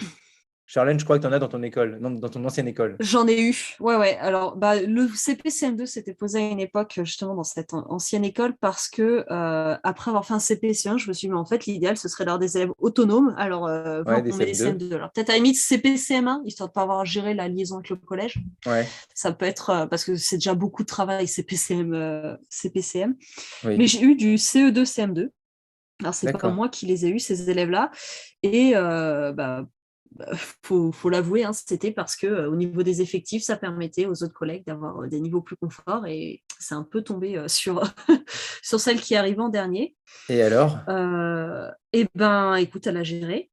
Charlène, je crois que tu en as dans ton école, non, dans ton ancienne école. J'en ai eu, ouais, ouais. Alors, bah, le CP-CM2 s'était posé à une époque, justement, dans cette ancienne école, parce que après avoir fait un CP-CM1, je me suis dit, mais en fait, l'idéal, ce serait d'avoir des élèves autonomes. Alors, Ouais, des on met des CM2. CM2. Alors, peut-être à la limite CP-CM1, histoire de ne pas avoir géré la liaison avec le collège. Ouais, Ça peut être, parce que c'est déjà beaucoup de travail, CP-CM, CP-CM. Mais oui, j'ai eu du CE2, CM2. Alors, c'est pas d'accord. moi qui les ai eus, ces élèves-là. Et faut l'avouer, hein, c'était parce que au niveau des effectifs, ça permettait aux autres collègues d'avoir des niveaux plus confort. Et c'est un peu tombé sur, sur celle qui arrivait en dernier. Et alors? Et ben, écoute, elle a géré.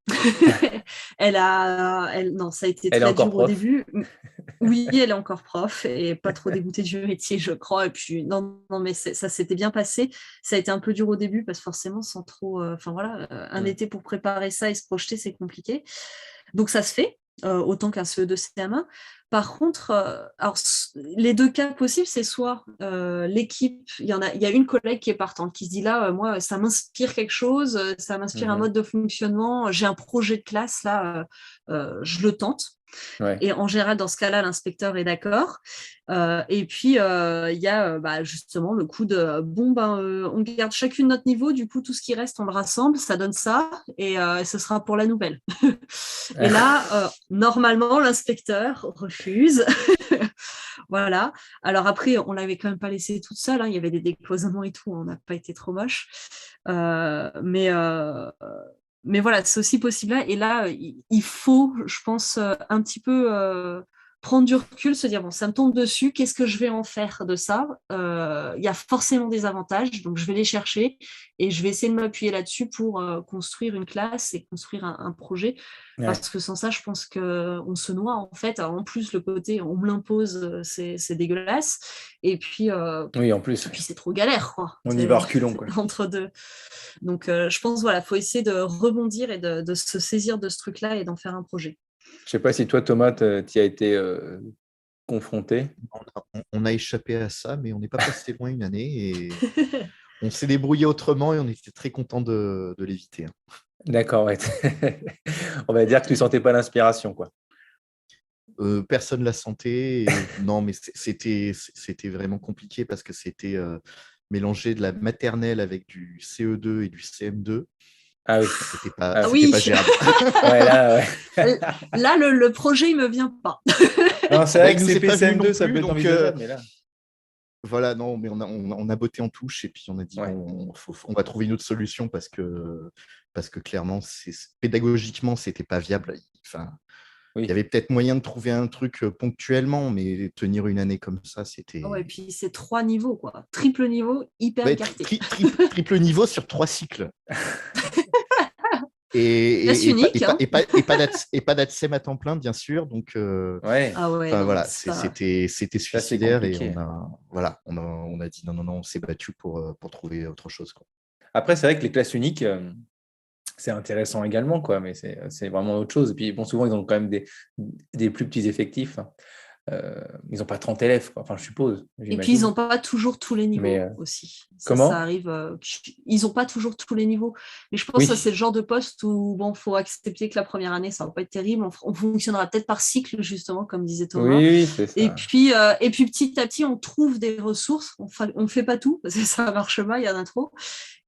Non, ça a été Elle est très encore dur au prof? début. Oui, elle est encore prof et pas trop dégoûtée du métier, je crois. Et puis, non, non, mais ça s'était bien passé. Ça a été un peu dur au début parce que forcément, sans trop. Enfin voilà, un Hmm. été pour préparer ça et se projeter, c'est compliqué. Donc, ça se fait, autant qu'un CE2 CM1. Par contre, alors, les deux cas possibles, c'est soit l'équipe, il y a une collègue qui est partante, qui se dit là, moi, ça m'inspire quelque chose, ça m'inspire un Mhm. mode de fonctionnement, j'ai un projet de classe, là, je le tente. Ouais, Et en général, dans ce cas-là, l'inspecteur est d'accord. Et puis, il y a justement le coup de bon, on garde chacune notre niveau, du coup, tout ce qui reste, on le rassemble, ça donne ça, et ce sera pour la nouvelle. Et là, normalement, l'inspecteur refuse. Voilà. Alors après, on l'avait quand même pas laissée toute seule, hein. Il y avait des décloisonnements et tout, on n'a pas été trop moche. Mais voilà, c'est aussi possible là. Et là, il faut, je pense, un petit peu prendre du recul, se dire, bon, ça me tombe dessus, qu'est-ce que je vais en faire de ça? Il y a forcément des avantages, donc je vais les chercher et je vais essayer de m'appuyer là-dessus pour construire une classe et construire un projet. Ouais. Parce que sans ça, je pense qu'on se noie, en fait. Alors, en plus, le côté, on me l'impose, c'est dégueulasse. Et puis, Oui, en plus, c'est trop galère, quoi. on y va reculons, quoi. Entre deux. Donc, je pense, voilà, faut essayer de rebondir et de se saisir de ce truc-là et d'en faire un projet. Je sais pas si toi, Thomas, tu y as été confronté. On a échappé à ça, mais on n'est pas passé loin une année et on s'est débrouillé autrement et on était très content de l'éviter. Hein. D'accord, ouais. On va dire que tu sentais pas l'inspiration, quoi. Personne l'a senti. Non, mais c'était vraiment compliqué parce que c'était mélanger de la maternelle avec du CE2 et du CM2. Ah oui. C'était pas, Ah c'était oui. pas gérable. Ouais, là, ouais. Là, le projet, il me vient pas. Non, c'est vrai que il nous est CP, pas venu non CM2, ça plus, peut être donc, envisageable, mais là. Voilà, non, mais on a botté en touche et puis on a dit Ouais. bon, on va trouver une autre solution parce que clairement, pédagogiquement, c'était pas viable. Enfin, Oui. il y avait peut-être moyen de trouver un truc ponctuellement, mais tenir une année comme ça, c'était. Ouais, et puis c'est 3 niveaux, quoi. Triple niveau, hyper Ouais, écarté. triple niveau sur 3 cycles. Classe unique, hein. Et pas d'ATSEM à temps plein, bien sûr. Donc, Ouais. Ah ouais, enfin, non, voilà, ça... c'était c'est suicidaire et compliqué. on a dit non, on s'est battu pour trouver autre chose. Quoi. Après, c'est vrai que les classes uniques, c'est intéressant également, quoi, mais c'est vraiment autre chose. Et puis, bon, souvent, ils ont quand même des plus petits effectifs. Ils n'ont pas 30 élèves, quoi. Enfin, je suppose. Et puis, ils J'imagine. n'ont pas toujours tous les niveaux Mais aussi. Ça comment? arrive. Ils n'ont pas toujours tous les niveaux. Mais je pense Oui. que ça, c'est le genre de poste où bon, faut accepter que la première année, ça ne va pas être terrible. On fonctionnera peut-être par cycle, justement, comme disait Thomas. Oui, c'est ça. Et puis, petit à petit, on trouve des ressources. On ne fait pas tout, parce que ça ne marche pas, il y en a trop.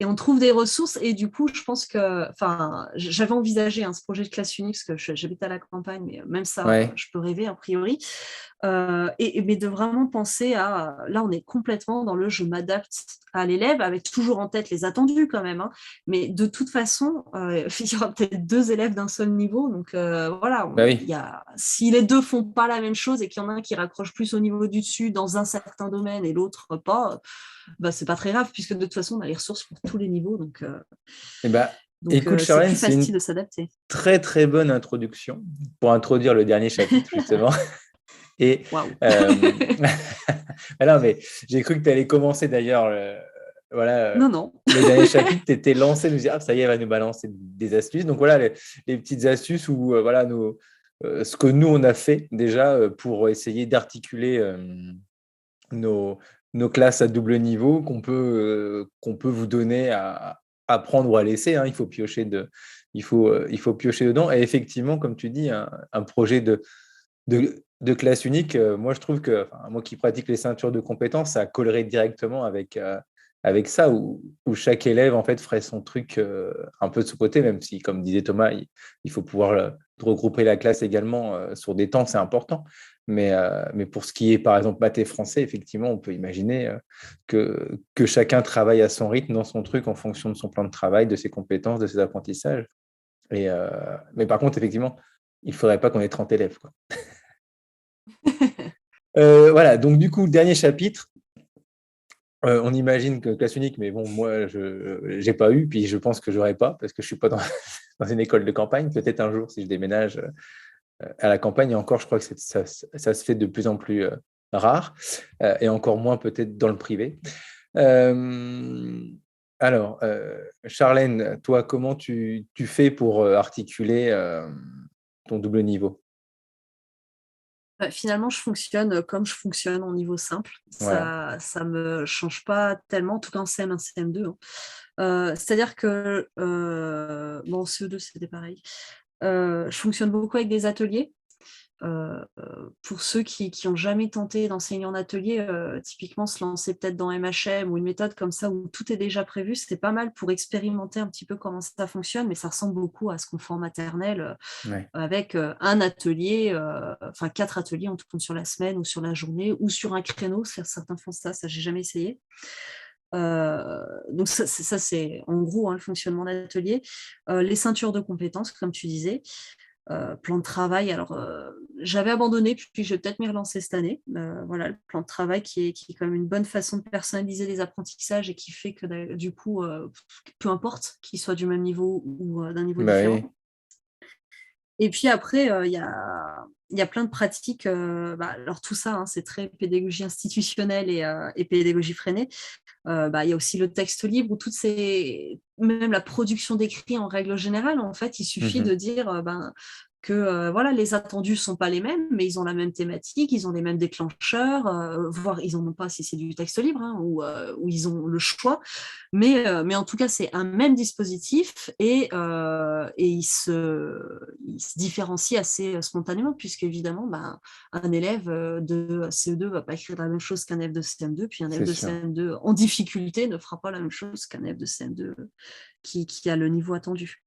Et on trouve des ressources. Et du coup, je pense que... Enfin, j'avais envisagé ce projet de classe unique, parce que j'habite à la campagne, mais même ça, Ouais. je peux rêver, a priori. Mais de vraiment penser à... Là, on est complètement dans le « je m'adapte à l'élève », avec toujours en tête les attendus quand même. Hein. Mais de toute façon, il y aura peut-être 2 élèves d'un seul niveau. Donc, voilà, Bah oui. si les 2 font pas la même chose et qu'il y en a un qui raccroche plus au niveau du dessus dans un certain domaine et l'autre pas, bah, c'est pas très grave, puisque de toute façon, on a les ressources pour tous les niveaux. Donc, Eh ben, écoute, c'est Charlène, plus c'est une facile de s'adapter. très, très bonne introduction pour introduire le dernier chapitre, justement. Et Waouh. alors, mais j'ai cru que tu allais commencer d'ailleurs Non. le dernier chapitre, tu étais lancé, nous dire, ah, ça y est, elle va nous balancer des astuces. Donc voilà, les petites astuces où voilà, ce que nous, on a fait déjà pour essayer d'articuler nos classes à double niveau qu'on peut vous donner à prendre ou à laisser. Hein. Il faut piocher il faut piocher dedans. Et effectivement, comme tu dis, un projet de classe unique, moi je trouve que, moi qui pratique les ceintures de compétences, ça collerait directement avec ça, où chaque élève en fait ferait son truc un peu de son côté, même si, comme disait Thomas, il faut pouvoir regrouper la classe également sur des temps, c'est important. Mais pour ce qui est, par exemple, maths et français, effectivement, on peut imaginer que chacun travaille à son rythme, dans son truc, en fonction de son plan de travail, de ses compétences, de ses apprentissages. Mais par contre, effectivement, il ne faudrait pas qu'on ait 30 élèves, quoi. Voilà, donc du coup, dernier chapitre. On imagine que classe unique, mais bon, moi, je n'ai pas eu, puis je pense que je n'aurai pas, parce que je ne suis pas dans une école de campagne. Peut-être un jour, si je déménage à la campagne, et encore, je crois que ça se fait de plus en plus rare, et encore moins peut-être dans le privé. Alors, Charlène, toi, comment tu fais pour articuler ton double niveau? Finalement, je fonctionne comme je fonctionne en niveau simple. Voilà. Ça me change pas tellement, en tout cas en CM1, CM2. Hein. C'est-à-dire que, bon, en CE2, c'était pareil. Je fonctionne beaucoup avec des ateliers. Pour ceux qui n'ont jamais tenté d'enseigner en atelier, typiquement se lancer peut-être dans MHM ou une méthode comme ça où tout est déjà prévu, c'est pas mal pour expérimenter un petit peu comment ça fonctionne, mais ça ressemble beaucoup à ce qu'on fait en maternelle Ouais. avec un atelier, 4 ateliers, on tourne sur la semaine ou sur la journée ou sur un créneau. Certains font ça j'ai jamais essayé. Donc ça c'est en gros le fonctionnement d'atelier. Les ceintures de compétences, comme tu disais. Plan de travail, alors j'avais abandonné, puis je vais peut-être m'y relancer cette année. Voilà, le plan de travail qui est quand même une bonne façon de personnaliser les apprentissages et qui fait que du coup, peu importe qu'il soit du même niveau ou d'un niveau Bah oui. différent. Et puis après, il y a plein de pratiques. Alors tout ça, hein, c'est très pédagogie institutionnelle et pédagogie freinée. Il y a aussi le texte libre ou même la production d'écrits en règle générale. En fait, il suffit de dire que voilà, les attendus ne sont pas les mêmes, mais ils ont la même thématique, ils ont les mêmes déclencheurs, voire ils n'en ont pas si c'est du texte libre, hein, ou ils ont le choix. Mais en tout cas, c'est un même dispositif et il se différencie assez spontanément, puisque évidemment, un élève de CE2 ne va pas écrire la même chose qu'un élève de CM2, puis un élève C'est de sûr. CM2 en difficulté ne fera pas la même chose qu'un élève de CM2 qui a le niveau attendu.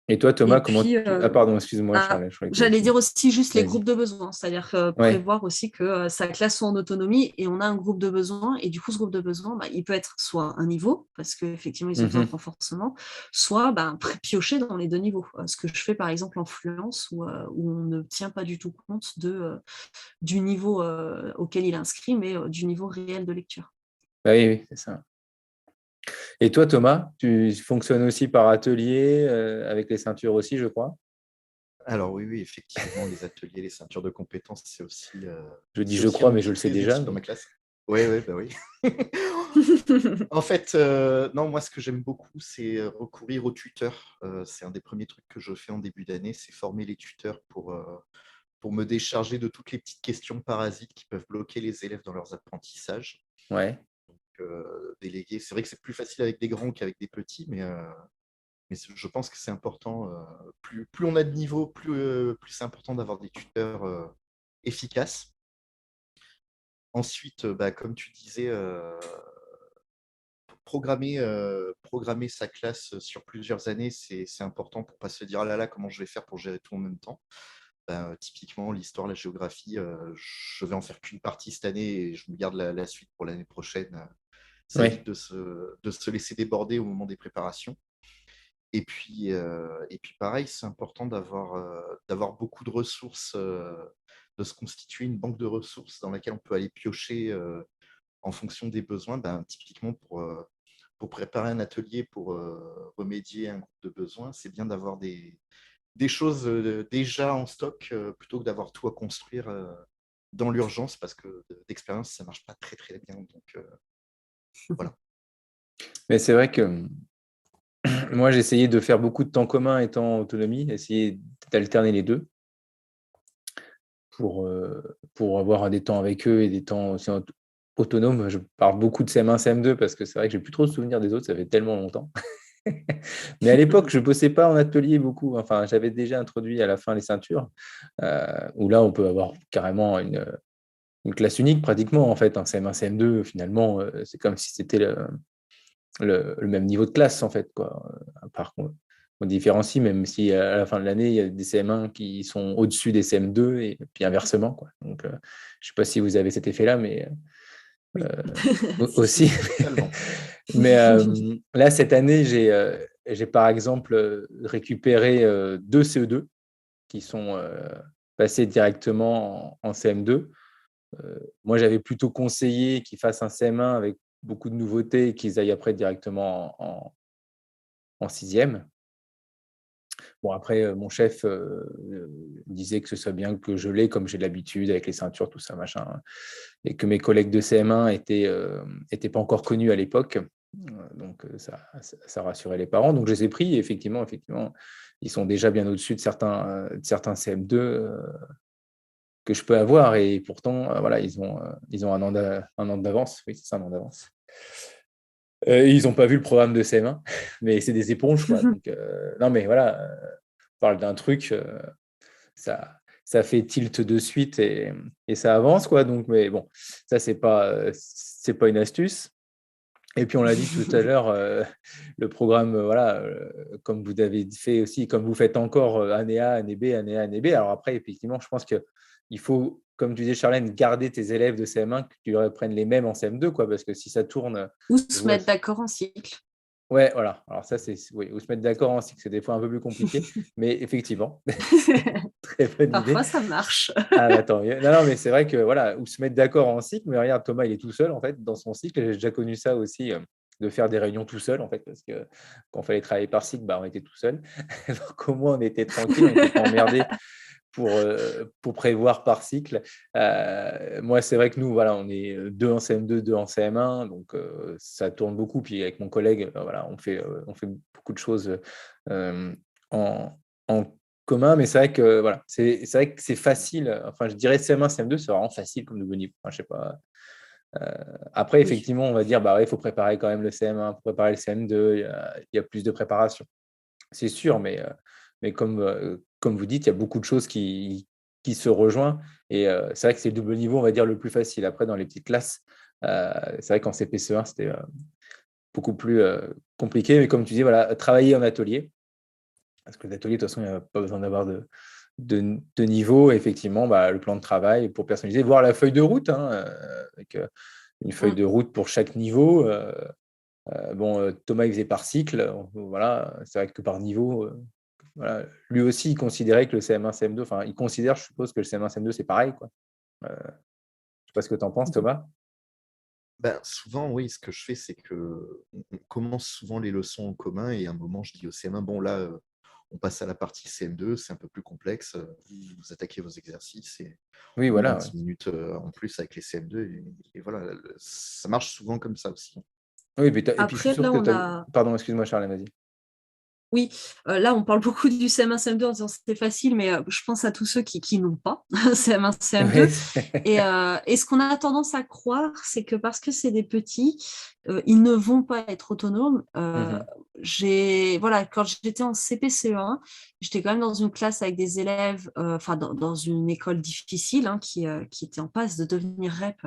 Et toi, Thomas, Et comment puis, Ah, pardon, excuse-moi, Charles, je croyais que tu avais j'allais fini. dire aussi juste les Vas-y. groupes de besoins, c'est-à-dire Ouais. prévoir aussi que sa classe soit en autonomie et on a un groupe de besoins, et du coup, ce groupe de besoins, il peut être soit un niveau, parce qu'effectivement, ils ont besoin de renforcement, soit piocher dans les deux niveaux. Ce que je fais, par exemple, en Fluence, où on ne tient pas du tout compte du niveau auquel il est inscrit, mais du niveau réel de lecture. Bah oui, oui, c'est ça. Et toi, Thomas, tu fonctionnes aussi par atelier, avec les ceintures aussi, je crois. Alors oui, effectivement, les ateliers, les ceintures de compétences, c'est aussi, Je dis c'est je aussi un crois, mais je outil le sais très déjà. utile dans Mais... ma classe. Oui, bah oui. En fait, non, moi, ce que j'aime beaucoup, c'est recourir aux tuteurs. C'est un des premiers trucs que je fais en début d'année, c'est former les tuteurs pour me décharger de toutes les petites questions parasites qui peuvent bloquer les élèves dans leurs apprentissages. Ouais. Déléguer, c'est vrai que c'est plus facile avec des grands qu'avec des petits, mais je pense que c'est important. Plus on a de niveau, plus c'est important d'avoir des tuteurs efficaces. Ensuite, comme tu disais, programmer sa classe sur plusieurs années, c'est important pour ne pas se dire « Ah là là, comment je vais faire pour gérer tout en même temps ?» Typiquement, l'histoire, la géographie, je vais en faire qu'une partie cette année et je me garde la suite pour l'année prochaine. Ça Ouais. évite de se laisser déborder au moment des préparations. Et puis pareil, c'est important d'avoir beaucoup de ressources, de se constituer une banque de ressources dans laquelle on peut aller piocher en fonction des besoins. Typiquement, pour préparer un atelier, pour remédier à un groupe de besoins, c'est bien d'avoir des choses déjà en stock plutôt que d'avoir tout à construire dans l'urgence, parce que d'expérience, ça ne marche pas très, très bien. Donc, voilà. Mais c'est vrai que moi, j'ai essayé de faire beaucoup de temps commun et temps autonomie, essayer d'alterner les deux pour avoir des temps avec eux et des temps aussi autonomes. Je parle beaucoup de CM1, CM2 parce que c'est vrai que j'ai plus trop de souvenirs des autres, ça fait tellement longtemps. Mais à l'époque, je ne bossais pas en atelier beaucoup. Enfin, j'avais déjà introduit à la fin les ceintures, où là, on peut avoir carrément une classe unique pratiquement, en fait. Un CM1, CM2, finalement, c'est comme si c'était le même niveau de classe, en fait, quoi. Par contre, on différencie, même si à la fin de l'année, il y a des CM1 qui sont au-dessus des CM2 et puis inversement, quoi. Donc, je ne sais pas si vous avez cet effet-là, mais Oui. aussi. Totalement. Mais là, cette année, j'ai par exemple récupéré 2 CE2 qui sont passés directement en CM2. Moi, j'avais plutôt conseillé qu'ils fassent un CM1 avec beaucoup de nouveautés et qu'ils aillent après directement en sixième. Bon, après, mon chef disait que ce serait bien que je l'ai comme j'ai l'habitude avec les ceintures, tout ça, machin, et que mes collègues de CM1 étaient pas encore connus à l'époque. Donc, ça rassurait les parents. Donc, je les ai pris et effectivement, ils sont déjà bien au-dessus de certains CM2 que je peux avoir. Et pourtant, voilà, ils ont un an d'avance. Oui, c'est ça, un an d'avance. Ils n'ont pas vu le programme de CM1, mais c'est des éponges, quoi. Donc, non, mais voilà, on parle d'un truc, ça fait tilt de suite et ça avance, quoi. Donc, mais bon, ça, c'est pas une astuce. Et puis, on l'a dit tout à l'heure, le programme, voilà, comme vous avez fait aussi, comme vous faites encore année A, année B, année A, année B. Alors après, effectivement, je pense qu'il faut, comme tu disais, Charlène, garder tes élèves de CM1, que tu reprennes les mêmes en CM2, quoi, parce que si ça tourne, Ou je se vois. mettre d'accord en cycle. Ouais, voilà. Alors ça, oui, ou se mettre d'accord en cycle, c'est des fois un peu plus compliqué, mais effectivement. Très bonne idée. Parfois, ça marche. Ah, bah, tant mieux. Non, non, mais c'est vrai que voilà, ou se mettre d'accord en cycle. Mais regarde, Thomas, il est tout seul en fait dans son cycle. J'ai déjà connu ça aussi, de faire des réunions tout seul en fait, parce que quand il fallait travailler par cycle, bah, on était tout seul. Donc au moins, on était tranquille, on n'était pas emmerdé pour prévoir par cycle. Moi, c'est vrai que nous, voilà, on est deux en CM2, deux en CM1, donc ça tourne beaucoup. Puis avec mon collègue, voilà, on fait beaucoup de choses en, en commun, mais c'est vrai que voilà, c'est vrai que c'est facile. Enfin, je dirais CM1, CM2, c'est vraiment facile comme nouveau niveau. Enfin, je sais pas. Après, Oui. effectivement, on va dire, bah, ouais, il faut préparer quand même le CM1, pour préparer le CM2, il y a plus de préparation. C'est sûr, mais comme vous dites, il y a beaucoup de choses qui se rejoignent. Et c'est vrai que c'est le double niveau, on va dire, le plus facile. Après, dans les petites classes, c'est vrai qu'en CPCE1, c'était beaucoup plus compliqué. Mais comme tu dis, voilà, travailler en atelier. Parce que l'atelier, de toute façon, il n'y a pas besoin d'avoir de niveau. Effectivement, bah, le plan de travail pour personnaliser, voir la feuille de route, hein, avec une feuille de route pour chaque niveau. Thomas, il faisait par cycle. Voilà, c'est vrai que par niveau, voilà. Lui aussi, il considérait que le CM1, CM2, enfin, il considère, je suppose, que le CM1, CM2, c'est pareil, quoi. Je ne sais pas ce que tu en penses, Thomas. Ben, souvent, oui, ce que je fais, c'est que on commence souvent les leçons en commun et à un moment, je dis au CM1, bon, là, on passe à la partie CM2, c'est un peu plus complexe, vous attaquez vos exercices et Oui, on aura voilà. 10 minutes en plus avec les CM2 et voilà, ça marche souvent comme ça aussi. Oui, et puis je suis Après, sûr là, que on tu as... a. Pardon, excuse-moi, Charles, vas-y. Oui, là, on parle beaucoup du CM1, CM2 en disant c'est facile, mais je pense à tous ceux qui n'ont pas CM1, CM2. Et ce qu'on a tendance à croire, c'est que parce que c'est des petits, ils ne vont pas être autonomes. Mhm. Voilà, quand j'étais en CP-CE1, j'étais quand même dans une classe avec des élèves, enfin dans une école difficile, hein, qui était en passe de devenir REP,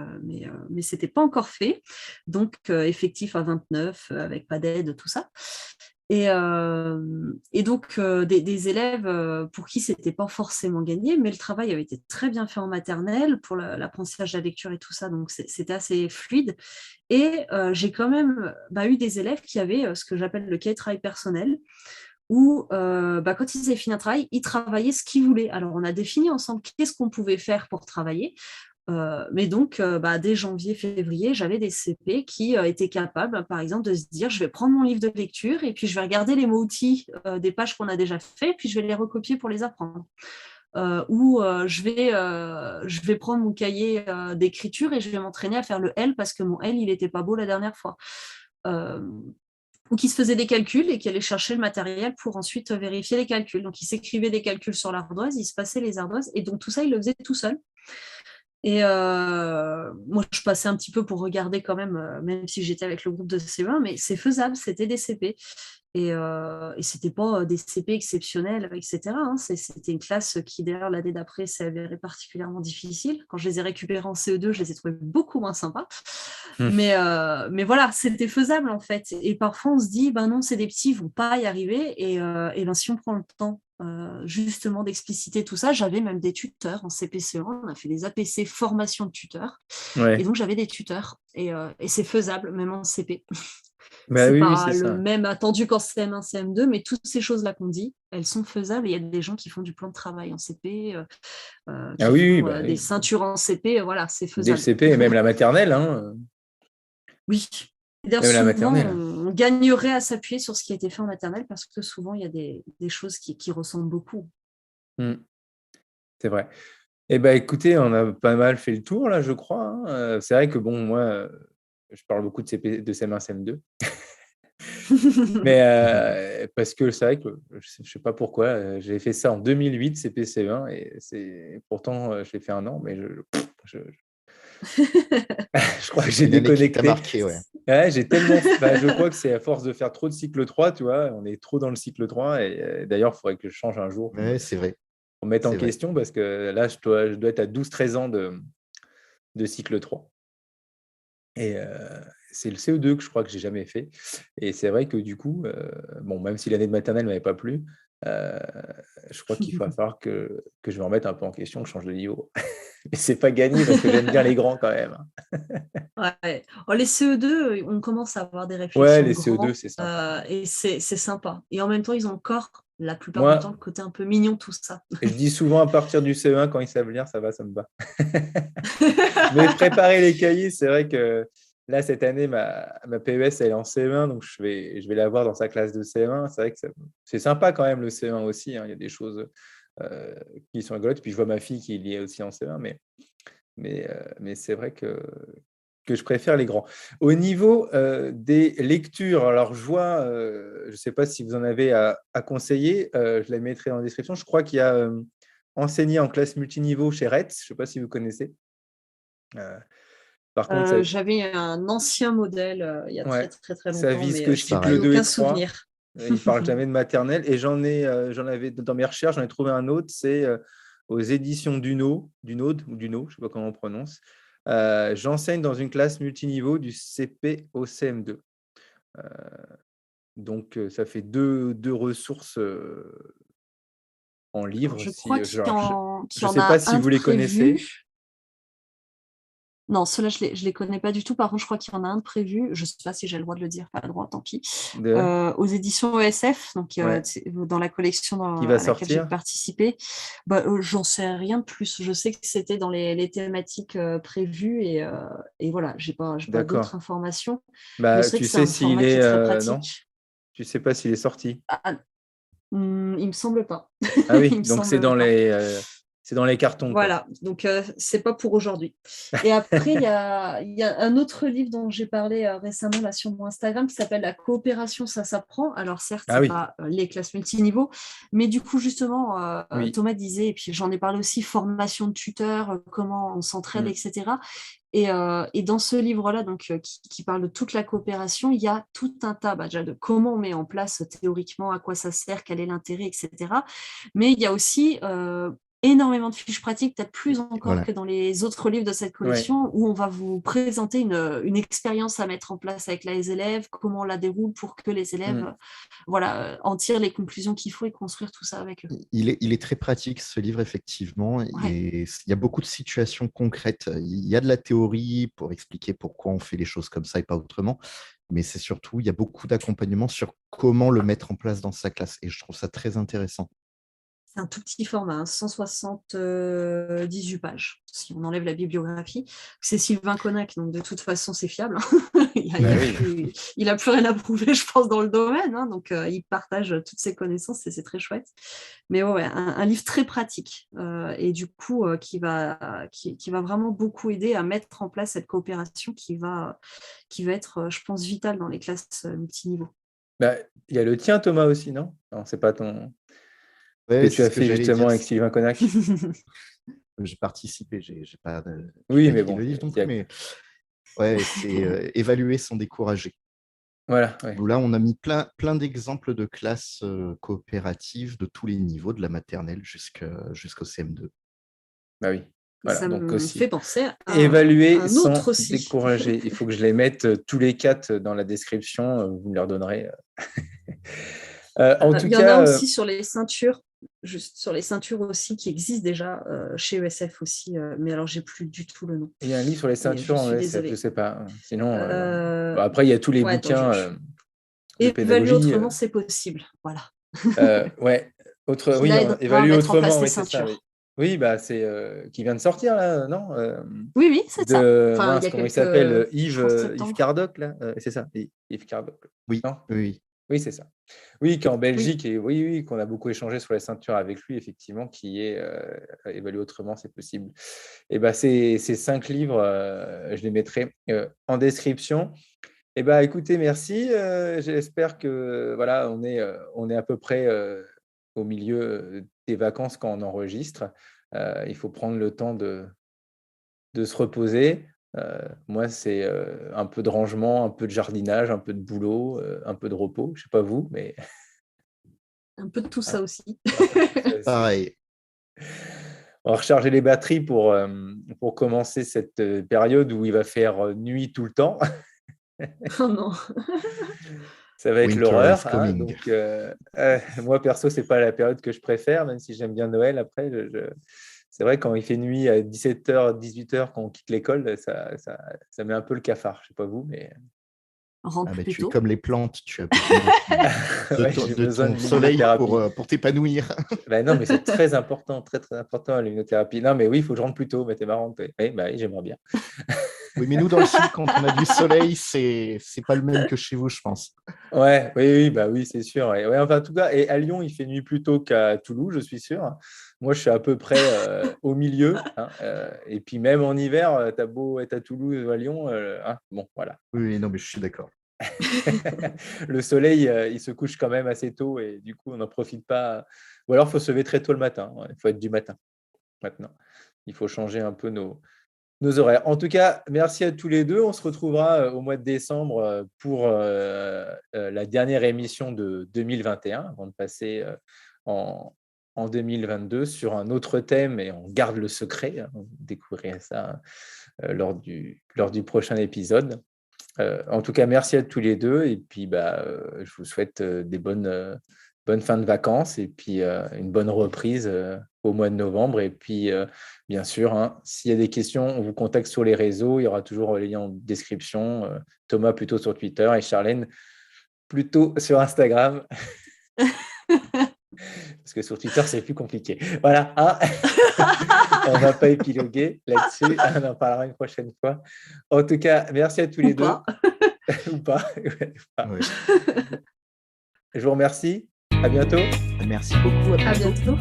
mais c'était pas encore fait. Donc, effectif à 29, avec pas d'aide, tout ça. Et donc, des élèves pour qui c'était pas forcément gagné, mais le travail avait été très bien fait en maternelle pour l'apprentissage de la lecture et tout ça, donc c'était assez fluide. Et j'ai quand même eu des élèves qui avaient ce que j'appelle le cahier de travail personnel, où quand ils avaient fini un travail, ils travaillaient ce qu'ils voulaient. Alors, on a défini ensemble qu'est-ce qu'on pouvait faire pour travailler. Mais donc, dès janvier, février, j'avais des CP qui étaient capables, par exemple, de se dire, je vais prendre mon livre de lecture et puis je vais regarder les mots-outils des pages qu'on a déjà fait, puis je vais les recopier pour les apprendre. Ou je vais prendre mon cahier d'écriture et je vais m'entraîner à faire le L parce que mon L, il n'était pas beau la dernière fois. Euh, ou qui se faisait des calculs et qui allait chercher le matériel pour ensuite vérifier les calculs. Donc, il s'écrivait des calculs sur l'ardoise, il se passait les ardoises, et donc tout ça, il le faisait tout seul. Et moi, je passais un petit peu pour regarder quand même si j'étais avec le groupe de CE1, mais c'est faisable, c'était des CP. Et c'était pas des CP exceptionnels, etc. Hein. C'était une classe qui, d'ailleurs, l'année d'après, s'est avérée particulièrement difficile. Quand je les ai récupérés en CE2, je les ai trouvés beaucoup moins sympas. Mais voilà, c'était faisable, en fait. Et parfois, on se dit, ben non, c'est des petits, ils vont pas y arriver. Et ben, si on prend le temps justement d'expliciter tout ça, j'avais même des tuteurs en CPCE1, on a fait des APC formation de tuteurs, et Ouais. donc j'avais des tuteurs, et c'est faisable, même en CP. Bah C'est oui, oui, pas c'est le ça. même attendu qu'en CM1, CM2, mais toutes ces choses-là qu'on dit, elles sont faisables, et il y a des gens qui font du plan de travail en CP, Ah qui oui, oui, font bah des oui. ceintures en CP, voilà, c'est Dès le faisable. CP et même la maternelle, hein. Oui. D'ailleurs, Même la souvent, maternelle. on gagnerait à s'appuyer sur ce qui a été fait en maternelle parce que souvent, il y a des choses qui ressemblent beaucoup. Mm. C'est vrai. Eh ben, écoutez, on a pas mal fait le tour, là, je crois, hein. C'est vrai que, bon, moi, je parle beaucoup de CM1, CM2. Mais parce que c'est vrai que je ne sais pas pourquoi, j'ai fait ça en 2008, CPC1, et pourtant, je l'ai fait un an, mais je crois que j'ai Une année qui t'a déconnecté. marqué, ouais. Ouais, j'ai tellement... je crois que c'est à force de faire trop de cycle 3, tu vois, on est trop dans le cycle 3, et d'ailleurs, il faudrait que je change un jour Ouais, c'est vrai, pour me mettre en c'est vrai. question, parce que là, je dois être à 12-13 ans de cycle 3. Et c'est le CE2 que je crois que j'ai jamais fait. Et c'est vrai que du coup, même si l'année de maternelle ne m'avait pas plu, euh, je crois qu'il va falloir que je me remette un peu en question, que je change de niveau. Mais c'est pas gagné parce que j'aime bien les grands quand même. Ouais. Oh, les CE2, on commence à avoir des Ouais, réflexions les grands CE2, c'est sympa. et c'est sympa. Et en même temps, ils ont encore la plupart du temps Moi, le côté un peu mignon, tout ça. je dis souvent à partir du CE1, quand ils savent lire, ça va, ça me va. Mais préparer les cahiers, c'est vrai que là, cette année, ma PES, elle est en CE1, donc je vais la voir dans sa classe de CE1. C'est vrai que c'est sympa quand même, le CE1 aussi, hein. Il y a des choses qui sont rigolotes. Puis je vois ma fille qui est aussi en CE1, mais c'est vrai que je préfère les grands. Au niveau des lectures, alors je vois, je ne sais pas si vous en avez à conseiller, je les mettrai en description. Je crois qu'il y a enseigné en classe multiniveau chez Retz, je ne sais pas si vous connaissez. Euh, Par contre, J'avais un ancien modèle il y a très ouais, très très ça longtemps, vise mais que j'ai cycle plus Pareil. 2 et aucun 3. souvenir. Il ne parle jamais de maternelle. Et j'en avais dans mes recherches, j'en ai trouvé un autre, c'est aux éditions Dunode, ou Duno, je ne sais pas comment on prononce. J'enseigne dans une classe multiniveau du CP au CM2. Euh, donc, ça fait deux ressources en Alors, livre. je crois qu'il y Je ne en sais pas a si un de vous les connaissez. prévu. Non, ceux-là, je les connais pas du tout. Par contre, je crois qu'il y en a un de prévu. Je ne sais pas si j'ai le droit de le dire, pas le droit, tant pis. De... Aux éditions ESF, donc Ouais. dans la collection Qui va à laquelle j'ai sortir. participé. Bah, j'en sais rien de plus. Je sais que c'était dans les thématiques prévues et voilà, j'ai pas d'autres D'accord. informations. Mais Bah, c'est vrai tu que c'est sais un s'il format qui est... est très non? pratique. Tu sais pas s'il est sorti. Ah, il me semble pas. Ah oui, Il me donc semble pas. c'est dans les cartons, quoi. Voilà, donc c'est pas pour aujourd'hui. Et après, il y a un autre livre dont j'ai parlé récemment là, sur mon Instagram qui s'appelle La coopération, ça s'apprend. Alors certes, Ah c'est oui, pas les classes multiniveaux, mais du coup, justement, oui. Thomas disait, et puis j'en ai parlé aussi, formation de tuteurs, comment on s'entraide, Mm. etc. Et dans ce livre-là, donc, qui parle de toute la coopération, il y a tout un tas déjà de comment on met en place théoriquement, à quoi ça sert, quel est l'intérêt, etc. Mais il y a aussi énormément de fiches pratiques, peut-être plus encore Voilà. que dans les autres livres de cette Ouais. collection, où on va vous présenter une expérience à mettre en place avec les élèves, comment on la déroule pour que les élèves Mm. en tirent les conclusions qu'il faut et construire tout ça avec eux. Il est très pratique, ce livre, effectivement. Ouais. Il y a beaucoup de situations concrètes. Il y a de la théorie pour expliquer pourquoi on fait les choses comme ça et pas autrement. Mais c'est surtout, il y a beaucoup d'accompagnement sur comment le mettre en place dans sa classe. Et je trouve ça très intéressant. C'est un tout petit format, 178 pages, si on enlève la bibliographie. C'est Sylvain Connac, donc de toute façon, c'est fiable. Bah oui. Il a plus rien à prouver, je pense, dans le domaine. Donc, il partage toutes ses connaissances et c'est très chouette. Mais ouais, un livre très pratique et du coup, qui va vraiment beaucoup aider à mettre en place cette coopération qui va être, je pense, vitale dans les classes multiniveaux. Mm. Bah, il y a le tien, Thomas, aussi, non? Non, c'est pas ton... que Ouais, tu c'est as ce que fait j'allais justement dire. avec Sylvain Connac. J'ai participé, j'ai Oui, pas mais écrit bon, le livre non il y plus, a... mais ouais, c'est évaluer sans décourager. Voilà, ouais. Où là, on a mis plein d'exemples de classes coopératives de tous les niveaux, de la maternelle jusqu'au CM2. Bah oui. Voilà, Ça donc me fait aussi. penser à Évaluer un autre sans aussi. décourager. Il faut que je les mette tous les quatre dans la description. Vous me les redonnerez. En Il tout y en a cas, aussi sur les ceintures, juste sur les ceintures aussi qui existent déjà chez ESF aussi, mais alors j'ai plus du tout le nom. il y a un livre sur les Et je ceintures en suis ESF, je ne désolée. sais pas. Sinon, Euh, après, il y a tous les ouais, attends, bouquins de évaluer pédagogie. autrement, c'est possible. Voilà. Ouais, Qui oui, là aidera à évaluer mettre en place autrement, les oui, c'est ça, oui. ceintures. Oui, bah, c'est qui vient de sortir, là, non? Oui, oui, c'est ça. Enfin, il y Mince, a comment il s'appelle? je crois, Yves septembre. Cardoc, là? C'est ça, Yves Cardoc. Oui, Non? oui. Oui, c'est ça. Oui, qui est en Oui. Belgique, et oui, oui, qu'on a beaucoup échangé sur les ceintures avec lui, effectivement, qui est évalué autrement, c'est possible. Et bah, ces 5 livres, je les mettrai en description. Et bah, écoutez, merci. J'espère que voilà, on est à peu près au milieu des vacances quand on enregistre. Il faut prendre le temps de se reposer. Moi, c'est un peu de rangement, un peu de jardinage, un peu de boulot, un peu de repos. Je ne sais pas vous, mais Un peu de tout ça aussi. un peu de tout ça aussi. Pareil. On va recharger les batteries pour commencer cette période où il va faire nuit tout le temps. Oh non. Ça va être Winter is l'horreur, hein. coming. Donc, moi, perso, c'est pas la période que je préfère, même si j'aime bien Noël. Après, c'est vrai, quand il fait nuit à 17h, 18h, quand on quitte l'école, ça met un peu le cafard. Je sais pas vous, mais rentre mais plus tu es tôt. comme les plantes, tu as besoin Ouais, j'ai de besoin ton de soleil luminothérapie. pour t'épanouir. Ben non, mais c'est très important, très très important la luminothérapie. Non, mais oui, il faut que je rentre plus tôt, mais t'es marrant. Oui, bah oui, j'aimerais bien. Oui, mais nous, dans le sud, quand on a du soleil, c'est pas le même que chez vous, je pense. Ouais, oui, oui, bah oui, c'est sûr. Ouais. Ouais, enfin, en tout cas, et à Lyon, il fait nuit plus tôt qu'à Toulouse, je suis sûr. Moi, je suis à peu près au milieu, hein, et puis même en hiver, t'as beau être à Toulouse ou à Lyon, hein, bon, voilà. Oui, oui, non, mais je suis d'accord. Le soleil, il se couche quand même assez tôt et du coup, on n'en profite pas. Ou alors, il faut se lever très tôt le matin. Il faut être du matin maintenant. Il faut changer un peu nos horaires. En tout cas, merci à tous les deux. On se retrouvera au mois de décembre pour la dernière émission de 2021 avant de passer en, en 2022 sur un autre thème et on garde le secret. Hein. Vous découvrirez ça lors du prochain épisode. En tout cas, merci à tous les deux et puis je vous souhaite des bonnes fins de vacances et puis une bonne reprise au mois de novembre. Et puis, bien sûr, hein, s'il y a des questions, on vous contacte sur les réseaux. Il y aura toujours les liens en description. Thomas plutôt sur Twitter et Charlène plutôt sur Instagram. Parce que sur Twitter, c'est plus compliqué. Voilà, hein. On ne va pas épiloguer là-dessus. On en parlera une prochaine fois. En tout cas, merci à tous les deux. Ou pas. Ouais. Je vous remercie. À bientôt. Merci beaucoup. À bientôt.